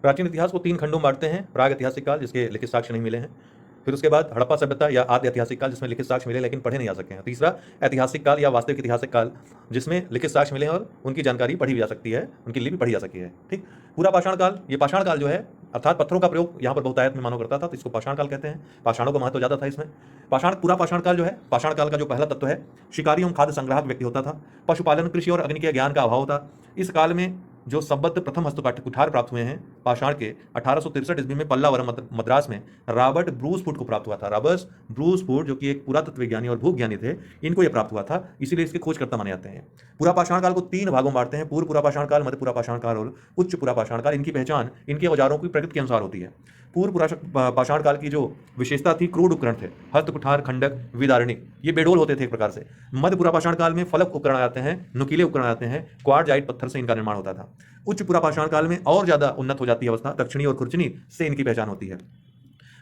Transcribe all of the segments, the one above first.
प्राचीन इतिहास को 3 खंडों में बांटते हैं। प्राग ऐतिहासिक काल, जिसके लिखित साक्ष्य नहीं मिले हैं। फिर उसके बाद हड़प्पा सभ्यता या आद्य ऐतिहासिक काल, जिसमें लिखित साक्ष्य मिले लेकिन पढ़े नहीं जा सके हैं। तीसरा ऐतिहासिक काल या वास्तविक ऐतिहासिक काल, जिसमें लिखित साक्ष्य मिले हैं और उनकी जानकारी पढ़ी भी जा सकती है, उनकी लिपि पढ़ी जा सकती है। ठीक। पूरा पाषाण काल, ये पाषाण काल जो है अर्थात पत्थरों का प्रयोग यहाँ पर बहुतायत में मानव करता था, तो इसको पाषाण काल कहते हैं। पाषाणों का महत्व ज्यादा था इसमें। पूरा पाषाण काल जो है, पाषाण काल का जो पहला तत्व है, शिकारी एवं खाद्य संग्राहक व्यक्ति होता था। पशुपालन, कृषि और अग्नि के ज्ञान का अभाव था। इस काल में जो संबद्ध प्रथम हस्तपाठ्य कुठार प्राप्त हुए हैं पाषाण के 1863 ईस्वी में पल्लावरम मद्रास में रॉबर्ट ब्रूसफुट को प्राप्त हुआ था। रॉबर्ट ब्रूसफुट जो कि एक पुरातत्व विज्ञानी और भूज्ञानी थे, इनको यह प्राप्त हुआ था, इसीलिए इसके खोजकर्ता माने जाते हैं। पूरा पाषाण काल को 3 भागों में बांटते हैं: पूर्व पूरा पाषाण काल, मध्य पूरा पाषाण काल और उच्च पूरा पाषाण काल। इनकी पहचान इनके औजारों की प्रकृति के अनुसार होती है। पूर्व पाषाण काल की जो विशेषता थी, क्रूड उपकरण थे, हस्त कुठार, खंडक, विदारणी, ये बेडोल होते थे एक प्रकार से। मध्य पूरा पाषाण काल में फलक उपकरण आते हैं, नुकीले उपकरण आते हैं, क्वार्टजाइट पत्थर से इनका निर्माण होता था। उच्च पूरा पाषाण काल में और ज्यादा उन्नत हो जाती है अवस्था, दक्षिणी और खुरचनी से इनकी पहचान होती है।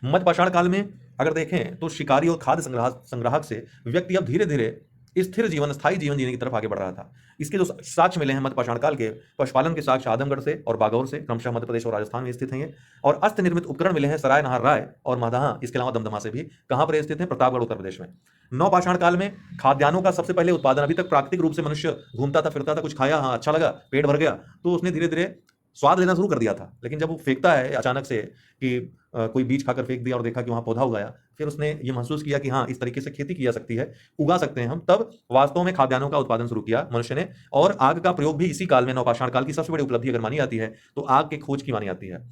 मध्य पाषाण काल में अगर देखें तो शिकारी और खाद्य संग्राहक से व्यक्ति अब धीरे धीरे स्थिर जीवन, स्थायी जीवन जीने की तरफ आगे बढ़ रहा था। इसके जो साक्ष्य मिले हैं मध्य पाषाण काल के, पशुपालन के साक्ष्य आदमगढ़ से और बागौर से, क्रमशः मध्य प्रदेश और राजस्थान में स्थित हैं ये। और अस्त निर्मित उपकरण मिले हैं सराय नहार राय और मादहा, इसके अलावा दमदमा से भी। कहां पर स्थित है? प्रतापगढ़, उत्तर प्रदेश में। नौ पाषाण काल में खाद्यान्नों का सबसे पहले उत्पादन। अभी तक प्राकृतिक रूप से मनुष्य घूमता था, फिरता था, कुछ खाया, हाँ अच्छा लगा, पेट भर गया, तो उसने धीरे धीरे स्वाद लेना शुरू कर दिया था। लेकिन जब वो फेंकता है अचानक से कि कोई बीज खाकर फेंक दिया और देखा कि वहां पौधा उगाया, फिर उसने ये महसूस किया कि हाँ इस तरीके से खेती की जा सकती है, उगा सकते हैं हम, तब वास्तव में खाद्यान्नों का उत्पादन शुरू किया मनुष्य ने। और आग का प्रयोग भी इसी काल में, नवपाषाण काल की सबसे बड़ी उपलब्धि अगर मानी जाती है तो आग के खोज की मानी जाती है।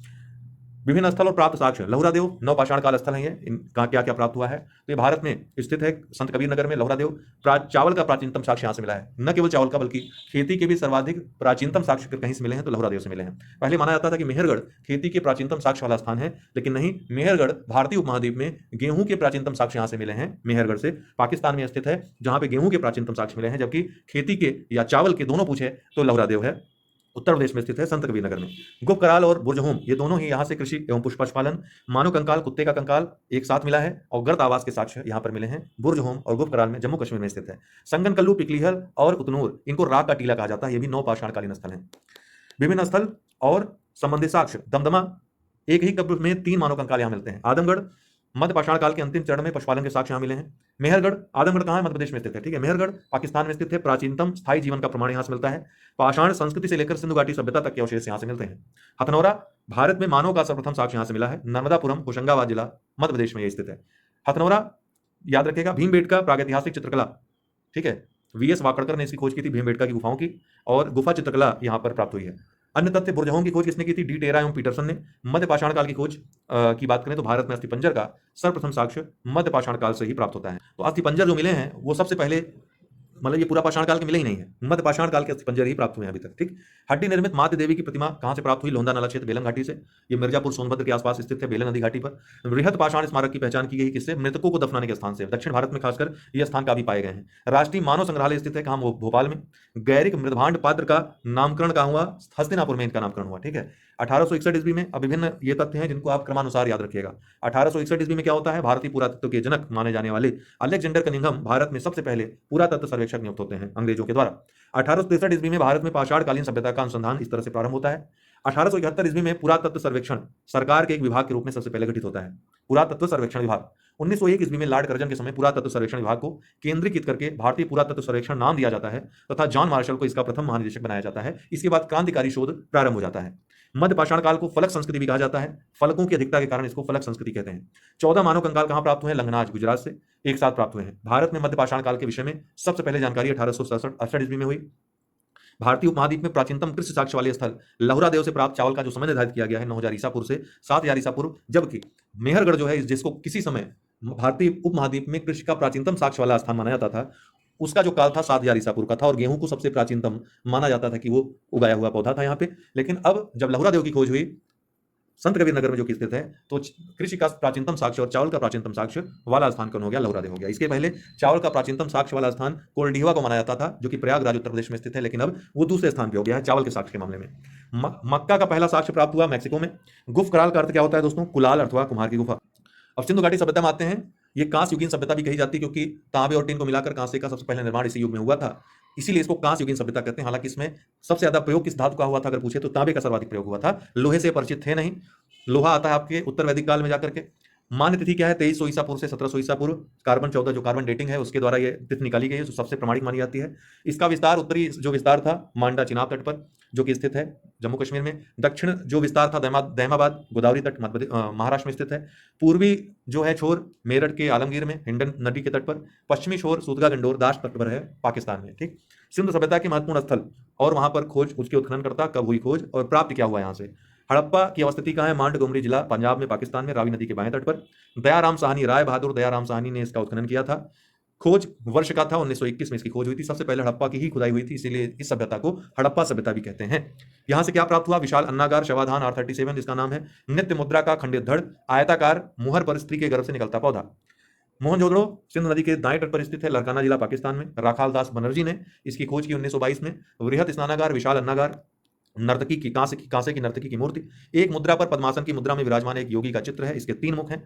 विभिन्न स्थल और प्राप्त साक्ष्य। लहुरादेव नवपाषाण काल स्थल है ये, इनका क्या क्या प्राप्त हुआ है? तो ये भारत में स्थित है, संत कबीर नगर में लहुरादेव। चावल का प्राचीनतम साक्ष्य यहाँ से मिला है। न केवल चावल का बल्कि खेती के भी सर्वाधिक प्राचीनतम साक्ष्य कहीं से मिले हैं तो लहुरादेव से मिले हैं। पहले माना जाता था कि मेहरगढ़ खेती के प्राचीनतम साक्ष्य वाला स्थान है, लेकिन नहीं, मेहरगढ़ भारतीय उपमहाद्वीप में गेहूं के प्राचीनतम साक्ष्य यहाँ से मिले हैं। मेहरगढ़ से पाकिस्तान में स्थित है, जहां पे गेहूं के प्राचीनतम साक्ष्य मिले हैं, जबकि खेती के या चावल के दोनों पूछे तो लहुरादेव है, उत्तर प्रदेश में स्थित है, संत कबीर नगर में। गुप्त कराल और बुर्जहोम, ये दोनों ही यहाँ से कृषि एवं पुष्पपालन। मानव कंकाल, कुत्ते का कंकाल एक साथ मिला है और गर्त आवास के साक्ष्य यहाँ पर मिले हैं। बुर्जहोम और गुप्त कराल में जम्मू कश्मीर में स्थित है। संगन कल्लू, पिकलीहल और उतनूर, इनको राग का टीला कहा जाता है, ये भी नवपाषाणकालीन स्थल है। विभिन्न स्थल और संबंधित साक्ष्य। दमदमा, एक ही कब्र में 3 मानव कंकाल यहाँ मिलते हैं। आदमगढ़, मध्य पाषाण काल के अंतिम चरण में पशुपालन के साक्ष्य यहाँ मिले हैं। मेहरगढ़, आदमगढ़ कहाँ है? मध्य प्रदेश में स्थित है, ठीक है। मेहरगढ़ पाकिस्तान में स्थित है, प्राचीनतम स्थायी जीवन का प्रमाण यहाँ से मिलता है। पाषाण संस्कृति से लेकर सिंधु घाटी सभ्यता तक के अवशेष यहाँ से मिलते हैं। हथनौरा, भारत में मानव का सर्वप्रथम साक्ष्य यहाँ से मिला है। नर्मदापुरम, होशंगाबाद जिला, मध्य प्रदेश में यह स्थित है। हथनौरा याद रखेगा। भीमबेटका प्रागैतिहासिक चित्रकला, ठीक है, वीएस वाकड़कर ने इसकी खोज की थी, भीमबेटका की गुफाओं की, और गुफा चित्रकला यहाँ पर प्राप्त हुई है। अन्य तथ्य, बुर्जहोम की खोज किसने की थी? डी टेरा एवं पीटरसन ने। मध्य पाषाण काल की खोज की बात करें तो भारत में अस्थिपंजर का सर्वप्रथम साक्ष्य मध्य पाषाण काल से ही प्राप्त होता है। तो अस्थिपंजर जो मिले हैं वो सबसे पहले, मतलब ये पूरा पाषाण काल के मिले ही नहीं है, मध्य पाषाण काल के अस्थिपंजर ही प्राप्त हुए हैं अभी तक, ठीक। हड्डी निर्मित मातृ देवी की प्रतिमा कहां से प्राप्त हुई? लोंधा नाला क्षेत्र, बेलन घाटी से। ये मिर्जापुर सोनभद्र के आसपास स्थित है, बेलन नदी घाटी पर। बृहत पाषाण स्मारक की पहचान की गई किससे? मृतकों को दफनाने के स्थान से। दक्षिण भारत में खासकर ये स्थान काफी पाए गए हैं। राष्ट्रीय मानव संग्रहालय स्थित है कहां? भोपाल में। गैरिक मृदभांड पात्र का नामकरण कहां हुआ? हस्तिनापुर में इनका नामकरण हुआ, ठीक है। 1861 ईस्वी में, अब विभिन्न ये तथ्य हैं जिनको आप क्रमानुसार याद रखिएगा। 1861 ईस्वी में क्या होता है? भारतीय पुरातत्व के जनक माने जाने वाले अलेक्जेंडर कनिंघम भारत में सबसे पहले पुरातत्व सर्वेक्षक नियुक्त होते हैं अंग्रेजों के द्वारा। 1863 ईस्वी में भारत में पाषाणकालीन सभ्यता का अनुसंधान इस तरह से प्रारंभ होता है। 1871 ईस्वी में पुरातत्व सर्वेक्षण सरकार के एक विभाग के रूप में सबसे पहले गठित होता है, पुरातत्व सर्वेक्षण विभाग। 1901 ईस्वी में लॉर्ड कर्जन के समय पुरातत्व सर्वेक्षण विभाग को केंद्रीकृत करके भारतीय पुरातत्व सर्वेक्षण नाम दिया जाता है तथा जॉन मार्शल को इसका प्रथम महानिदेशक बनाया जाता है। इसके बाद क्रांतिकारी शोध प्रारंभ हो जाता है। मध्य पाषाण काल को फलक संस्कृति भी कहा जाता है, फलकों की अधिकता के कारण इसको फलक संस्कृति कहते हैं। 14 मानव कंकाल कहां प्राप्त हुए हैं? लंगनाज, गुजरात से एक साथ प्राप्त हुए हैं। भारत में मध्य पाषाण काल के विषय में सबसे पहले जानकारी 1868 ईस्वी में हुई। भारतीय उपमहाद्वीप में प्राचीनतम कृषि साक्ष्य वाले स्थल लहुरादेव से प्राप्त चावल का जो समय निर्धारित किया गया है 9000 ईसा पूर्व से 7000 ईसा पूर्व, जबकि मेहरगढ़ जो है जिसको किसी समय भारतीय उपमहाद्वीप में कृषि का प्राचीनतम साक्ष्य वाला स्थान माना जाता था, उसका जो काल था 7000 ईसा पूर्व का था और गेहूं को सबसे प्राचीनतम माना जाता था कि वो उगाया हुआ पौधा था यहाँ पे। लेकिन अब जब लहुरादेव की खोज हुई संत कबीर नगर में जो कि स्थित है, तो कृषि का प्राचीनतम साक्ष्य और चावल का प्राचीनतम साक्ष्य वाला स्थान कौन हो गया? लहुरादेव हो गया। इसके पहले चावल का प्राचीनतम साक्ष्य वाला स्थान कोलडीहवा को माना जाता था, जो कि प्रयागराज उत्तर प्रदेश में स्थित है, लेकिन अब वो दूसरे स्थान पे हो गया है चावल के साक्ष्य के मामले में। मक्का का पहला साक्ष्य प्राप्त हुआ मैक्सिको में। गुप्त कराल का अर्थ क्या होता है दोस्तों? कुलाल अथवा कुम्हार की गुफा। अब सिंधु घाटी सभ्यता में आते हैं। ये कांस्य युगीन सभ्यता भी कही जाती है क्योंकि तांबे और टीन को मिलाकर कांसे का सबसे पहले निर्माण इसी युग में हुआ था। इसीलिए इसको कांस्य युगीन सभ्यता कहते हैं। हालांकि इसमें सबसे ज्यादा प्रयोग किस धातु का हुआ था अगर पूछे तो तांबे का सर्वाधिक प्रयोग हुआ था। लोहे से परिचित थे नहीं, लोहा आता है आपके उत्तर वैदिक काल में जाकर के। मान्य तिथि क्या है? 2300 ईसा पूर्व से 1700 ईसा पूर्व। कार्बन 14 जो कार्बन डेटिंग है उसके द्वारा ये तिथि निकाली गई है, जो सबसे प्रमाणिक मानी जाती है। इसका विस्तार उत्तरी जो विस्तार था मांडा चिनाब तट पर जो कि स्थित है जम्मू कश्मीर में। दक्षिण जो विस्तार था दहमाबाद गोदावरी तट महाराष्ट्र में स्थित है। पूर्वी जो है छोर मेरठ के आलमगीर में हिंडन नदी के तट पर। पश्चिमी छोर सूदगा गंडोर दाश तट पर है पाकिस्तान में। ठीक, सिंधु सभ्यता के महत्वपूर्ण स्थल और वहां पर खोज, उसके उत्खननकर्ता, कब हुई खोज और प्राप्त क्या हुआ यहाँ से। हड़प्पा की अवस्थिति कहाँ है? मांडगोमरी जिला पंजाब में पाकिस्तान में रावी नदी के बाएं तट पर। दयाराम साहनी, राय बहादुर दयाराम साहनी ने इसका उत्खनन किया था। खोज वर्ष का था 1921 में इसकी खोज हुई थी। सबसे पहले हड़प्पा की ही खुदाई हुई थी, इसीलिए इस सभ्यता को हड़प्पा सभ्यता भी कहते हैं। यहां से क्या प्राप्त हुआ? विशाल अन्नागार शवाधान R37 जिसका नाम है। नित्य मुद्रा का खंडित धड़, आयताकार मुहर पर स्त्री के गर्भ से निकलता पौधा। मोहनजोदड़ो सिंधु नदी के दाएं तट पर स्थित है, लरकाना जिला पाकिस्तान में। राखाल दास बनर्जी ने इसकी खोज की 1922 में। वृहत स्नानागार, विशाल अन्नागार, नर्तकी की कांसे की नर्तकी की मूर्ति, एक मुद्रा पर पद्मासन की मुद्रा में विराजमान एक योगी का चित्र है। इसके 3 मुख हैं।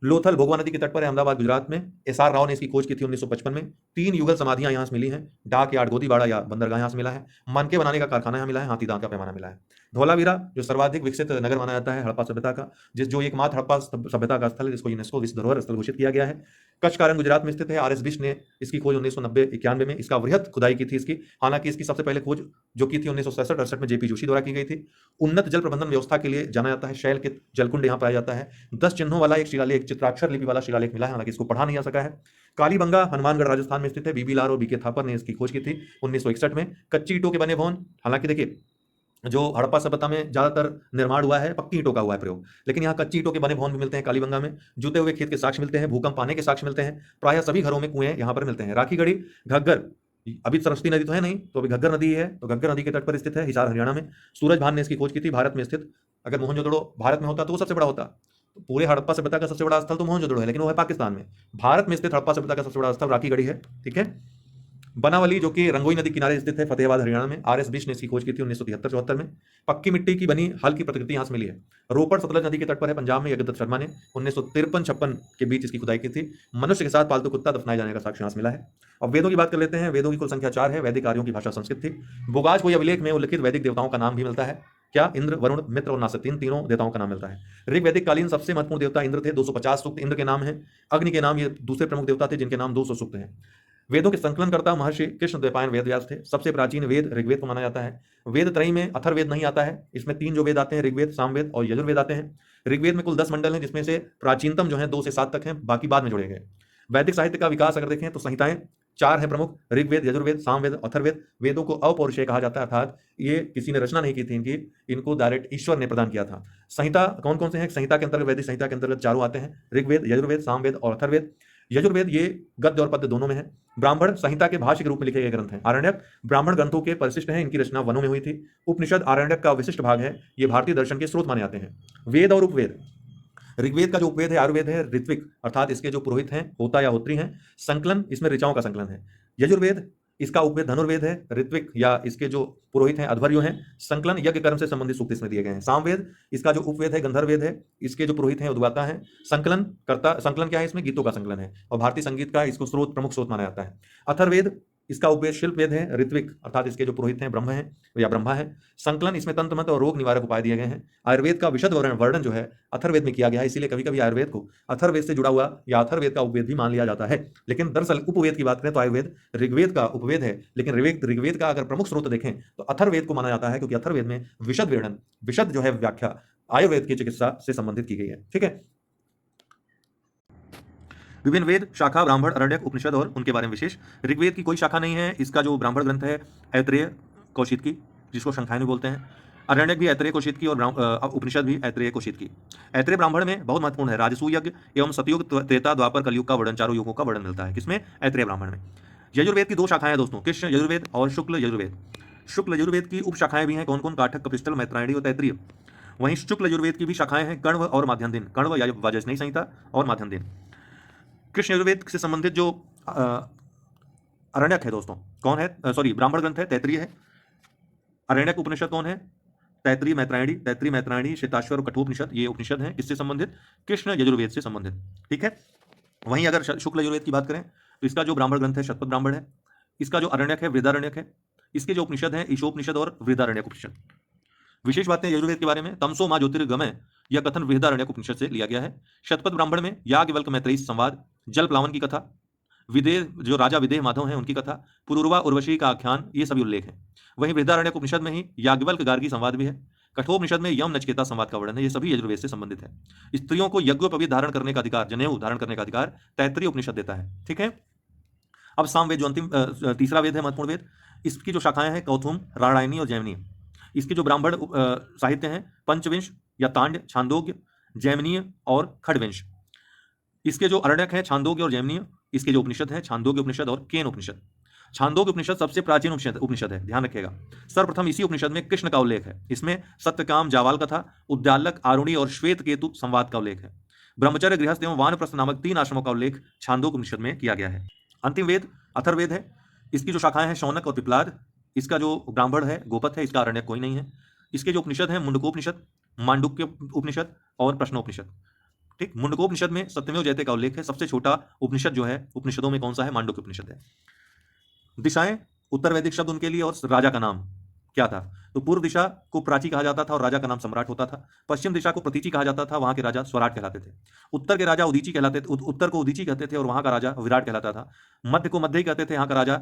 लोथल भोगवा नदी के तट पर है, अहमदाबाद गुजरात में। SR राव ने इसकी खोज की थी 1955 में। 3 युगल समाधियां यहां से मिली हैं। डाक यार्ड गोदीबाड़ा या बंदरगाह यहां से मिला है। मनके बनाने का कारखाना यहां मिला है। हाथी दांत का पैमाना मिला है। धौलावीरा जो सर्वाधिक विकसित नगर माना जाता है हड़प्पा सभ्यता का, जो एकमात्र हड़प्पा सभ्यता का स्थल है जिसको यूनेस्को विश्व धरोहर स्थल घोषित किया गया है। कच्छ का रंग गुजरात में स्थित है। RS बिष्ट ने इसकी खोज 1990-91 में इसका वृहत खुदाई की थी इसकी। हालांकि इसकी सबसे पहले खोज जो की थी 1967-68 में JP जोशी द्वारा की गई थी। उन्नत जल प्रबंधन व्यवस्था के लिए जाना जाता है। शैल के जलकुंड यहाँ पाया जाता है। 10 चिन्हों वाला एक शिलालेख, चित्राक्षर लिपि वाला शिलालेख मिला है, हालांकि इसको पढ़ा नहीं जा सका है। कालीबंगा हनुमानगढ़ राजस्थान में स्थित है। BB लाल और BK थापर ने इसकी खोज की थी 1961 में। कच्ची ईंटों के बने भवन, हालांकि देखिए जो हड़प्पा सभ्यता में ज्यादातर निर्माण हुआ है पक्की ईंटों का हुआ है प्रयोग, लेकिन यहाँ कच्ची ईंटों के बने भवन भी मिलते हैं। कालीबंगा में जुते हुए खेत के साक्ष्य मिलते हैं। भूकंप आने के साक्ष्य मिलते हैं। प्रायः सभी घरों में कुएं यहाँ पर मिलते हैं। राखी गढ़ी, घग्गर, अभी सरस्वती नदी तो है नहीं, तो अभी घग्गर नदी है, तो घग्गर नदी के तट पर स्थित है, हिसार हरियाणा में। सूरज भान ने इसकी खोज की थी, भारत में स्थित। अगर मोहनजोदड़ो भारत में होता तो वो सबसे बड़ा होता। तो पूरे हड़प्पा सभ्यता का सबसे बड़ा स्थल तो मोहनजोदड़ो है, लेकिन वो है पाकिस्तान में। भारत में स्थित हड़प्पा सभ्यता का सबसे बड़ा स्थल राखी गढ़ी है। ठीक है। बनावली जो कि रंगोई नदी किनारे स्थित है, फतेहाबाद हरियाणा में। RS बिष्ट ने इसकी खोज की थी 1973-74 में। पक्की मिट्टी की बनी हल की प्रतिकृति यहां से मिली है। रोपड़ सतलज नदी के तट पर है, पंजाब में। यज्ञदत्त शर्मा ने 1953-56 के बीच इसकी खुदाई की थी। मनुष्य के साथ पालतू कुत्ता दफनाए जाने का साक्ष्य यहां से मिला है। अब वेदों की बात कर लेते हैं। वेदों की कुल संख्या 4 है। वैदिक आर्यों की भाषा संस्कृत थी। बोगाज को अभिलेख में उल्लिखित वैदिक देवताओं का नाम भी मिलता है। क्या? इंद्र, वरुण, मित्र और नासर, तीनों देवताओं का नाम मिलता है। ऋग्वैदिक कालीन सबसे महत्वपूर्ण देवता इंद्र थे। 250 सूक्त इंद्र के नाम है। अग्नि के नाम ये दूसरे प्रमुख देवता थे जिनके नाम 200 सूक्त हैं। वेदों के संकलनकर्ता महर्षि कृष्ण द्वैपायन वेद व्यास थे। सबसे प्राचीन वेद ऋग्वेद को माना जाता है। वेद त्रयी में अथर्ववेद नहीं आता है। इसमें 3 जो वेद आते हैं, ऋग्वेद, सामवेद और यजुर्वेद आते हैं। ऋग्वेद में कुल 10 मंडल हैं, जिसमें से प्राचीनतम जो है 2 से 7 तक हैं, बाकी बाद में जोड़े गए। वैदिक साहित्य का विकास अगर देखें तो संहिताएं 4 हैं प्रमुख, ऋग्वेद, यजुर्वेद, सामवेद, अथर्ववेद। वेदों को अपौरुषेय कहा जाता है, अर्थात ये किसी ने रचना नहीं की थी इनकी, इनको डायरेक्ट ईश्वर ने प्रदान किया था। संहिता कौन कौन से हैं? संहिता के अंतर्गत, वैदिक संहिता के अंतर्गत 4 आते हैं, ऋग्वेद, यजुर्वेद, सामवेद और अथर्ववेद। यजुर्वेद ये गद्य और पद्य दोनों में है। ब्राह्मण संहिता के भाष्य के रूप में लिखे गए ग्रंथ हैं। आरण्यक ब्राह्मण ग्रंथों के परिशिष्ट हैं, इनकी रचना वनों में हुई थी। उपनिषद आरण्यक का विशिष्ट भाग है, ये भारतीय दर्शन के स्रोत माने जाते हैं। वेद और उपवेद, ऋग्वेद का जो उपवेद है आयुर्वेद है, ऋत्विक अर्थात इसके जो पुरोहित हैं, होता या होत्री हैं। संकलन इसमें ऋचाओं का संकलन है। यजुर्वेद इसका उपवेद धनुर्वेद है। ऋत्विक या इसके जो पुरोहित हैं अध्वर्यु हैं। संकलन यज्ञ कर्म से संबंधित सूक्त इसमें दिए गए हैं। सामवेद इसका जो उपवेद है गंधर्ववेद है, इसके जो पुरोहित हैं उद्गाता है। संकलन क्या है? इसमें गीतों का संकलन है और भारतीय संगीत का इसको स्रोत, प्रमुख स्रोत माना जाता है। अथर्ववेद इसका उपवेद शिल्प वेद है। ऋत्विक अर्थात इसके जो पुरोहित हैं ब्रह्म हैं या ब्रह्मा है। संकलन इसमें तंत्र मंत्र और रोग निवारक उपाय दिए गए हैं। आयुर्वेद का विशद वर्णन जो है अथर्ववेद में किया गया है, इसीलिए कभी कभी आयुर्वेद को अथर्ववेद से जुड़ा हुआ या अथर्ववेद का उपवेद भी मान लिया जाता है। लेकिन दरअसल उपवेद की बात करें तो आयुर्वेद ऋग्वेद का उपवेद है, लेकिन ऋग्वेद का अगर प्रमुख स्रोत देखें तो अथर्ववेद को माना जाता है, क्योंकि अथर्ववेद में विशद जो है व्याख्या आयुर्वेद की चिकित्सा से संबंधित की गई है। ठीक है। विभिन्न वेद, शाखा, ब्राह्मण, अरण्यक, उपनिषद और उनके बारे में विशेष। ऋग्वेद की कोई शाखा नहीं है। इसका जो ब्राह्मण ग्रंथ है ऐत्रेय कौशिकी, जिसको शंखायन बोलते हैं। अरण्यक भी ऐत्रेय कौशिकी और उपनिषद भी ऐत्रेय कौशिकी। ऐत्रेय ब्राह्मण में बहुत महत्वपूर्ण है। राजसू यज्ञ एवं सतयुग, त्रेता, द्वापर, कलयुग का वर्णन, 4 युगों का वर्णन मिलता है। किसमें? ऐत्रेय ब्राह्मण में। यजुर्वेद की 2 शाखाएं हैं दोस्तों, कृष्ण यजुर्वेद और शुक्ल यजुर्वेद। शुक्ल यजुर्वेद की उप शाखाएं भी हैं। कौन कौन? काठक, कपिष्टल, मैत्रायणी और तैत्रीय। वहीं शुक्ल यजुर्वेद की भी शाखाएं हैं, कण्व और माध्यन्दिन। कण्व या वाजस्नेयी संहिता और माध्यन्दिन। कृष्ण यजुर्वेद से संबंधित जो अरण्यक है दोस्तों, कौन है? ब्राह्मण ग्रंथ है, तैत्रीय है। अरण्यक उपनिषद कौन है? तैत्रीय मैत्रायणी, श्वेताश्वर और कठोपनिषद, ये उपनिषद हैं किससे संबंधित? कृष्ण यजुर्वेद से संबंधित। ठीक है। वहीं अगर शुक्ल यजुर्वेद की बात करें तो इसका जो ब्राह्मण ग्रंथ है शतपथ ब्राह्मण है। इसका जो अरण्यक है बृहदारण्यक है। इसके जो उपनिषद हैं ईशोपनिषद और बृहदारण्यक उपनिषद। विशेष बातें यजुर्वेद के बारे में, तमसो मां ज्योतिर्गमय यह कथन बृहदारण्यक उपनिषद से लिया गया है। शतपथ ब्राह्मण में याज्ञवल्क्य मैत्रेयी संवाद, जल प्लावन की कथा, विदेह जो राजा विदेह माधव हैं उनकी कथा, पुरूरवा उर्वशी का आख्यान, ये सभी उल्लेख हैं। वहीं बृहदारण्यक उपनिषद में ही याज्ञवल्क्य गार्गी संवाद भी है। कठोपनिषद में यम नचिकेता संवाद का वर्णन है। ये सभी यजुर्वेद से संबंधित है। स्त्रियों को यज्ञोपवीत धारण करने का अधिकार, जनेऊ धारण करने का अधिकार तैत्तरीय उपनिषद देता है। ठीक है। अब सामवेद जो अंतिम तीसरा वेद है, महत्वपूर्ण वेद, इसकी जो शाखाएं हैं कौथुम, राणायनी और जैमिनी। इसके जो ब्राह्मण साहित्य हैं पंचविंश या तांड, छांदोग्य, जैमिनीय और खडविंश। इसके जो अरण्यक हैं छांदोग्य और जैमिनीय। इसके जो उपनिषद हैं छांदोग्य उपनिषद और केन उपनिषद। छांदोग्य उपनिषद सबसे प्राचीन उपनिषद है, ध्यान रखिएगा। सर्वप्रथम इसी उपनिषद में कृष्ण का उल्लेख है। इसमें सत्यकाम, जावाल कथा, उद्यालक, आरुणी और श्वेत केतु संवाद का उल्लेख है। ब्रह्मचर्य, गृहस्थ एवं वानप्रस्थ नामक 3 आश्रमों का उल्लेख छांदोग्य उपनिषद में किया गया है। अंतिम वेद अथर्ववेद है। इसकी जो शाखाएं हैं शौनक और पिप्लाद। इसका जो ब्राह्मण है गोपथ है। इसका अरण्यक कोई नहीं है। इसके जो उपनिषद हैं मुंडकोपनिषद, मांडुक्य उपनिषद और प्रश्नोपनिषद। ठीक, मुंडकोपनिषद में सत्यमेव जयते का उल्लेख है। सबसे छोटा उपनिषद जो है उपनिषदों में कौन सा है? मांडुक्य उपनिषद है। दिशाएं, उत्तर वैदिक शब्द उनके लिए और राजा का नाम क्या था? तो पूर्व दिशा को प्राची कहा जाता था और राजा का नाम सम्राट होता था। पश्चिम दिशा को प्रतीची कहा जाता था, वहां के राजा स्वराट कहलाते थे। उत्तर के राजा उदीची कहलाते थे, उत्तर को उदीची कहते थे और वहां का राजा विराट कहलाता था। मध्य को मध्य ही कहते थे, यहाँ का राजा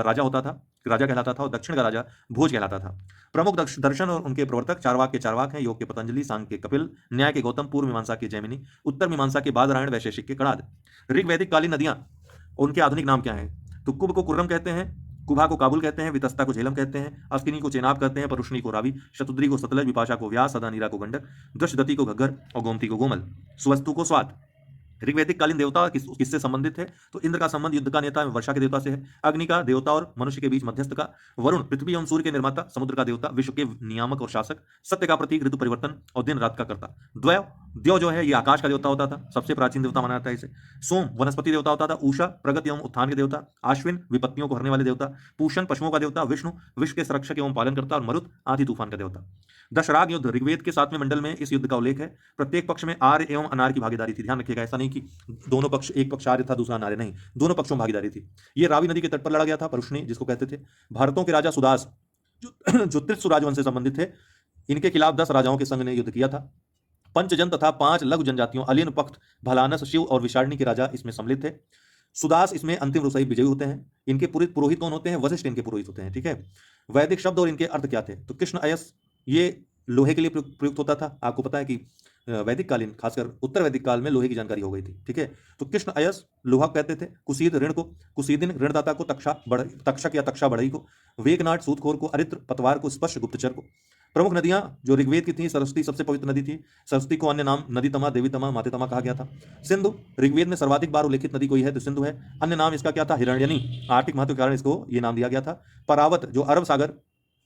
राजा होता था, राजा कहलाता था। और दक्षिण का राजा भोज कहलाता था। प्रमुख दर्शन और उनके प्रवर्तक चारवाक के चारवाक हैं, योग के पतंजलि, सांग के कपिल, न्याय के गौतम, पूर्व मीमांसा के जैमिनी, उत्तर मीमांसा के बादरायण, वैशेषिक के कणाद। ऋग वैदिक कालीन नदियां, उनके आधुनिक नाम क्या है? तो कुब को कुर्रम कहते हैं, कुभा को काबुल कहते हैं, वितस्ता को झेलम कहते हैं, अस्किनी को चेनाब कहते हैं, परुष्णी को रावी, शतुद्री को सतलज, विपाशा को व्यास, सदानीरा को गंडक, दशदती को घग्गर और गोमती को गोमल, सुवस्तु को स्वात। ऋग्वैदिक कालीन देवता किससे संबंधित है? तो इंद्र का संबंध युद्ध का नेता एवं वर्षा के देवता से है। अग्नि का देवता और मनुष्य के बीच मध्यस्थ का। वरुण पृथ्वी एवं सूर्य के निर्माता, समुद्र का देवता, विश्व के नियामक और शासक, सत्य का प्रतीक, ऋतु परिवर्तन और दिन रात का कर्ता। द्यौ जो है ये आकाश का देवता होता था, सबसे प्राचीन देवता माना जाता है इसे। सोम वनस्पति देवता होता था। उषा प्रगति एवं उत्थान के देवता। अश्विन विपत्तियों को हरने वाले देवता। पूषण पशुओं का देवता। विष्णु विश्व के संरक्षक एवं पालन करता। और मरुत आंधी तूफान का देवता। दशराग युद्ध, ऋग्वेद के 7वें मंडल में इस युद्ध का उल्लेख है। प्रत्येक पक्ष में आर्य एवं अनार्य की भागीदारी थी। ध्यान रखिएगा, ऐसा नहीं कि दोनों पक्ष, एक पक्ष आर्य था दूसरा अनार्य, नहीं, दोनों पक्षों में भागीदारी थी। ये रावी नदी के तट पर लड़ा गया था, परुष्णी जिसको कहते थे। भारतों के राजा सुदास जो त्रिशु राजवंश से संबंधित थे, इनके खिलाफ 10 राजाओं के संघ ने युद्ध किया था। पंचजन तथा 5 लघु जनजातियों अलिन, पक्त, भलानस, शिव और विषारणी के राजा इसमें सम्मिलित थे। सुदास इसमें अंतिम रुसई विजयी होते हैं। इनके पुरोहित कौन होते हैं? वशिष्ठ इनके पुरोहित होते हैं। ठीक है। वैदिक शब्द और इनके अर्थ क्या थे? तो कृष्ण अयस ये लोहे के लिए प्रयुक्त होता था। आपको पता है कि वैदिक कालीन, खासकर उत्तर वैदिक काल में लोहे की जानकारी हो गई थी। ठीक है। तो कृष्ण अयस लोहा कहते थे। कुसीद ऋण को, कुसीदिन ऋणदाता को, तक्षक या तक्षा बढ़ई को, वेकनाट सूदखोर को, अरित्र पतवार को, स्पष्ट गुप्तचर को। प्रमुख नदियां जो ऋग्वेद की थी, सरस्वती सबसे पवित्र नदी थी। सरस्वती को अन्य नाम नदी तमा, देवी तमा, माते तमा कहा गया था। सिंधु ऋग्वेद में सर्वाधिक बार उल्लेखित नदी कोई है तो सिंधु है। अन्य नाम इसका क्या था? हिरण्यनी। आर्थिक महत्व के कारण इसको ये नाम दिया गया था। परावत जो अरब सागर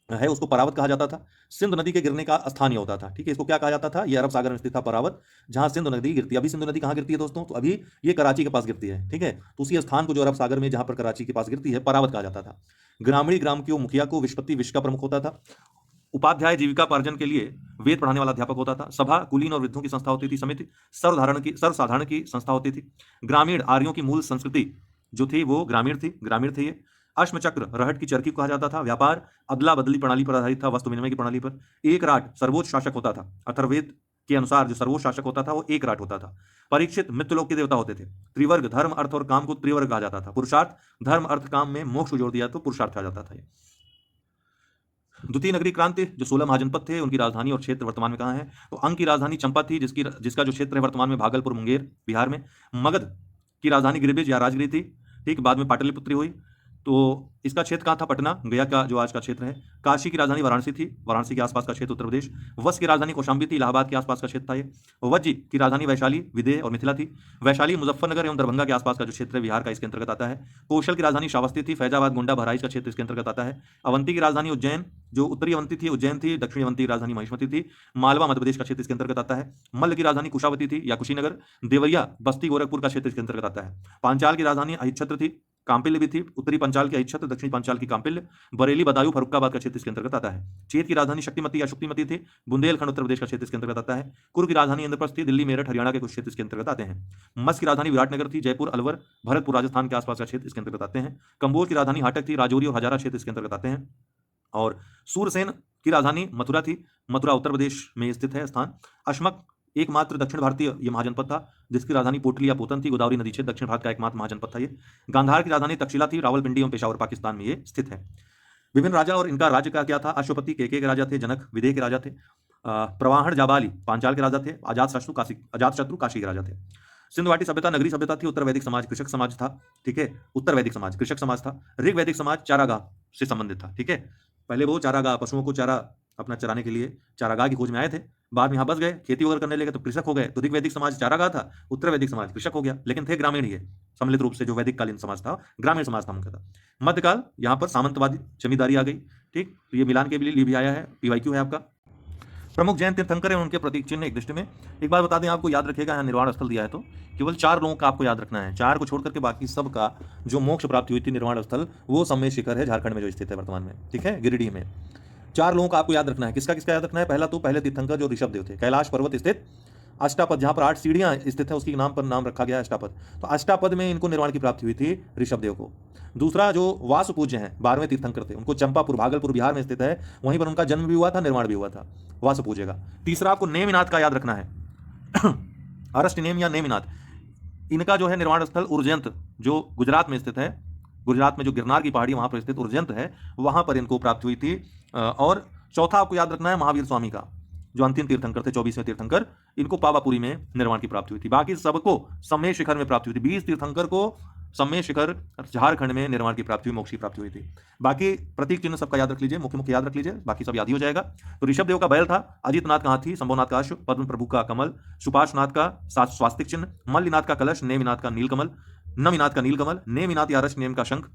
है उसको परावत कहा जाता था। सिंधु नदी के गिरने का स्थान ये होता था। ठीक है। इसको क्या कहा जाता था? ये अरब सागर में स्थित था परावत, जहां सिंधु नदी गिरती है। अभी सिंधु नदी कहाँ गिरती है दोस्तों? तो अभी ये कराची के पास गिरती है। ठीक है। तो उसी स्थान को जो अरब सागर में जहां पर कराची के पास गिरती है परावत कहा जाता था। ग्रामीण ग्राम के मुखिया को विश्वपति विश्व का प्रमुख होता था। उपाध्याय जीविका पार्जन के लिए वेद पढ़ाने वाला अध्यापक होता था। सभा कुलीन और वृद्धों की संस्था होती थी। समिति सर्वसाधारण की संस्था होती थी। ग्रामीण आर्यों की मूल संस्कृति जो थी वो ग्रामीण थे ये। अश्मचक्र रहट की चरखी को कहा जाता था। व्यापार अदला बदली प्रणाली पर आधारित था, वस्तु विनिमय की प्रणाली पर। एक राट सर्वोच्च शासक होता था। अथर्ववेद के अनुसार जो सर्वोच्च शासक होता था वो एक राट होता था। परीक्षित मृत्युलोक के देवता होते थे। त्रिवर्ग धर्म अर्थ और काम को त्रिवर्ग कहा जाता था। पुरुषार्थ धर्म अर्थ काम में मोक्ष को जोड़ दिया तो पुरुषार्थ कहा जाता था। द्वितीय नगरी क्रांति जो 16 महाजनपद थे उनकी राजधानी और क्षेत्र वर्तमान में कहाँ है? तो अंग की राजधानी चंपा थी, जिसका जो क्षेत्र है वर्तमान में भागलपुर, मुंगेर बिहार में। मगध की राजधानी गिरिबिज या राजगिरी थी। ठीक, बाद में पाटलिपुत्री हुई। तो इसका क्षेत्र कहाँ था? पटना, गया का जो आज का क्षेत्र है। काशी की राजधानी वाराणसी थी, वाराणसी के आसपास का क्षेत्र उत्तर प्रदेश। वत्स की राजधानी कौशाम्बी थी, इलाहाबाद के आसपास का क्षेत्र था ये। वज्जी की राजधानी वैशाली, विदेह और मिथिला थी। वैशाली मुजफ्फरनगर एवं दरभंगा के आसपास का जो क्षेत्र है बिहार का इसके अंतर्गत आता है। कौशल की राजधानी श्रावस्ती थी। फैजाबाद, गोंडा, बहराइच का क्षेत्र इसके अंतर्गत आता है। अवंती की राजधानी उज्जैन जो उत्तरी अवंती थी उज्जैन थी। दक्षिणी अवंती की राजधानी महिष्मती थी। मालवा मध्य प्रदेश का क्षेत्र इसके अंतर्गत आता है। मल्ल की राजधानी कुशावती थी या कुशीनगर। देवरिया बस्ती गोरखपुर का क्षेत्र इसके अंतर्गत आता है। पांचाल की राजधानी अहिच्छत्र थी। काम्पिल्य भी थी, उत्तरी पंचाल की अहिच्छत्र, दक्षिणी पंचाल की काम्पिल्य, बरेली, बदायूं, फर्रुखाबाद का क्षेत्र इसके अंतर्गत आता है। चेत की राजधानी शक्तिमती या शुक्तिमती थी, बुंदेलखंड उत्तर प्रदेश का क्षेत्र इसके अंतर्गत आता है। कुर्ग की राजधानी इंद्रप्रस्थ थी, दिल्ली, मेरठ, हरियाणा के कुछ क्षेत्र इसके अंतर्गत आते हैं। मत्स्य की राजधानी विराटनगर थी, जयपुर, अलवर, भरतपुर राजस्थान के आसपास का क्षेत्र इसके अंतर्गत आते हैं। कंबोज की राजधानी हाटक थी, राजौरी और हजारा क्षेत्र इसके अंतर्गत आते हैं। और सूरसेन की राजधानी मथुरा थी, मथुरा उत्तर प्रदेश में स्थित है स्थान। अश्मक एकमात्र दक्षिण भारतीय ये महाजनपद था जिसकी राजधानी पोटली या पोतन थी, गोदावरी नदी क्षेत्र, दक्षिण भारत का एकमात्र महाजनपद था ये। गांधार की राजधानी तक्षशिला थी, रावलपिंडी एवं पेशावर पाकिस्तान में ये स्थित है। विभिन्न राजा और इनका राज्य का क्या था। अश्वपति केके के राजा थे, जनक विदेह के राजा थे, प्रवाहण जाबाली पांचाल के राजा थे, अजातशत्रु काशी के राजा थे। सिंधुवाटी सभ्यता नगरी सभ्यता थी, उत्तर वैदिक समाज कृषक समाज था, ठीक है, उत्तर वैदिक समाज कृषक समाज था। ऋग वैदिक समाज चारागाह से संबंधित था, ठीक है, पहले वो चारागाह पशुओं को चारा अपना चराने के लिए चारागाह की खोज में आए थे, बाद में यहाँ बस गए, खेती वगैरह करने लगे तो कृषक हो गए, तो ऋग वैदिक समाज चारागाह था, उत्तर वैदिक समाज कृषक हो गया, लेकिन थे ग्रामीण ही, सम्मिलित रूप से जो वैदिक कालीन समाज था ग्रामीण समाज था मुख्यतः। मध्यकाल यहाँ पर सामंतवादी जमींदारी आ गई, ठीक, तो ये मिलान के लिए भी आया है, PYQ है आपका। प्रमुख जैन तीर्थंकर हैं, उनके प्रतीक चिन्ह एक दृष्टि में एक बात बता दें आपको, याद रखिएगा, यहाँ निर्वाण स्थल दिया है तो केवल 4 लोगों का आपको याद रखना है, 4 को छोड़ करके बाकी सब का जो मोक्ष प्राप्ति हुई थी निर्वाण स्थल वो सम्मेद शिखर है, झारखंड में जो स्थित है वर्तमान में, ठीक है, गिरिडीह में। 4 लोगों का आपको याद रखना है, किसका किसका याद रखना है। पहला तो पहले तीर्थंकर जो ऋषभ देव थे, कैलाश पर्वत स्थित अष्टापद जहाँ पर 8 सीढ़ियाँ स्थित है उसके नाम पर नाम रखा गया है अष्टापद, तो अष्टापद में इनको निर्वाण की प्राप्ति हुई थी ऋषभ देव को। दूसरा जो वासु पूज्य हैं 12वें तीर्थंकर थे, उनको चंपापुर भागलपुर बिहार में स्थित है, वहीं पर उनका जन्म भी हुआ था, निर्वाण भी हुआ था, वासु पूज्य का। तीसरा आपको नेमिनाथ का याद रखना है अरष्टनेम या नेमिनाथ, इनका जो है निर्वाण स्थल उर्जयंत जो गुजरात में स्थित है, गुजरात में जो गिरनार की पहाड़ी वहां पर स्थित उर्जयंत है, वहां पर इनको प्राप्त हुई थी। और चौथा आपको याद रखना है महावीर स्वामी का, जो अंतिम तीर्थंकर थे 24वें तीर्थंकर, इनको पावापुरी में निर्वाण की प्राप्ति हुई थी। बाकी सबको सम्मेद शिखर में प्राप्ति हुई थी, 20 तीर्थंकर को सम्मेद शिखर झारखंड में निर्वाण की प्राप्ति हुई, मोक्ष की प्राप्ति हुई थी। बाकी प्रतीक चिन्ह सबका याद रख लीजिए, मुख्य मुख्य याद रख लीजिए, बाकी सब याद ही हो जाएगा। तो ऋषभ देव का बैल था, अजितनाथ का हाथी, शंभुनाथ का अश्व, पद्म प्रभु का कमल, सुपार्श्वनाथ का स्वास्तिक चिन्ह, मल्लिनाथ का कलश, नेमिनाथ का नीलकमल, नमिनाथ का नीलकमल, नेमिनाथ या अरष्टनेम का शंख,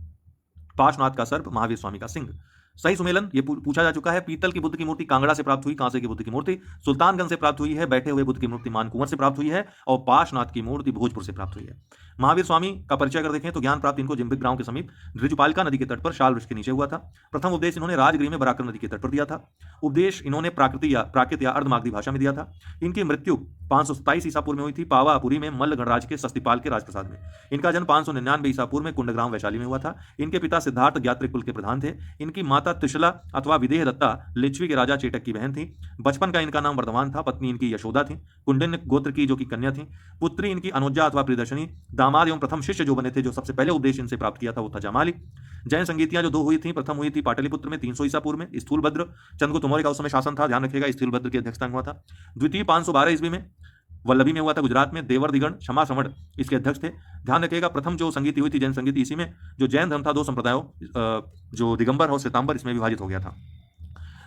पार्श्वनाथ का सर्प, महावीर स्वामी का सिंह। सही सुमेलन ये पूछा जा चुका है। पीतल की बुद्ध की मूर्ति कांगड़ा से प्राप्त हुई, कांसे की बुद्ध की मूर्ति सुल्तानगंज से प्राप्त हुई है, बैठे हुए बुद्ध की मूर्ति मानकुंवर से प्राप्त हुई है, और पार्श्वनाथ की मूर्ति भोजपुर से प्राप्त हुई है। महावीर स्वामी का परिचय अगर देखें तो ज्ञान प्राप्त इनको जिम्बिक ग्राम के समीप ऋजुपालिका नदी के तट पर शाल वृक्ष के नीचे हुआ था। प्रथम उपदेश इन्होंने राजगृह में बराकर नदी के तट पर दिया था। उपदेश इन्होंने प्राकृत या अर्धमागधी भाषा में दिया था। इनकी मृत्यु 527 ईसा पूर्व में हुई थी, पावापुरी में मल्ल गणराज के सस्तिपाल के राजप्रसाद में। इनका जन्म 599 ईसा पूर्व में कुंडग्राम वैशाली में हुआ था। इनके पिता सिद्धार्थ ज्ञात्रिक कुल के प्रधान थे। इनकी माता त्रिशला अथवा विदेह दत्ता लिच्छवी के राजा चेटक की बहन थी। बचपन का इनका नाम वर्धमान था। पत्नी इनकी यशोदा थी, कुंडिन्य गोत्र की जो कि कन्या थी। पुत्री इनकी अनुजा अथवा प्रियदर्शनी। दामाद एवं प्रथम शिष्य जो बने थे, जो सबसे पहले उपदेश इनसे प्राप्त किया था, वो था जामाली। जैन संगीतियां जो 2 हुई थी, प्रथम हुई थी पाटलिपुत्र में 300 ईसा पूर्व में, स्थूलभद्र चंद्रगुप्त मौर्य का उस समय शासन था, ध्यान रखिएगा, स्थूलभद्र की अध्यक्षता में हुआ था। द्वितीय 512 ईस्वी में वल्लभी में हुआ था, गुजरात में। देवर दिगण क्षमा श्रवण इसके अध्यक्ष थे, ध्यान रखिएगा। प्रथम जो संगीति हुई थी जैन संगीति, इसी में जो जैन धर्म था 2 संप्रदायों, जो दिगंबर और श्वेतांबर, इसमें विभाजित हो गया था।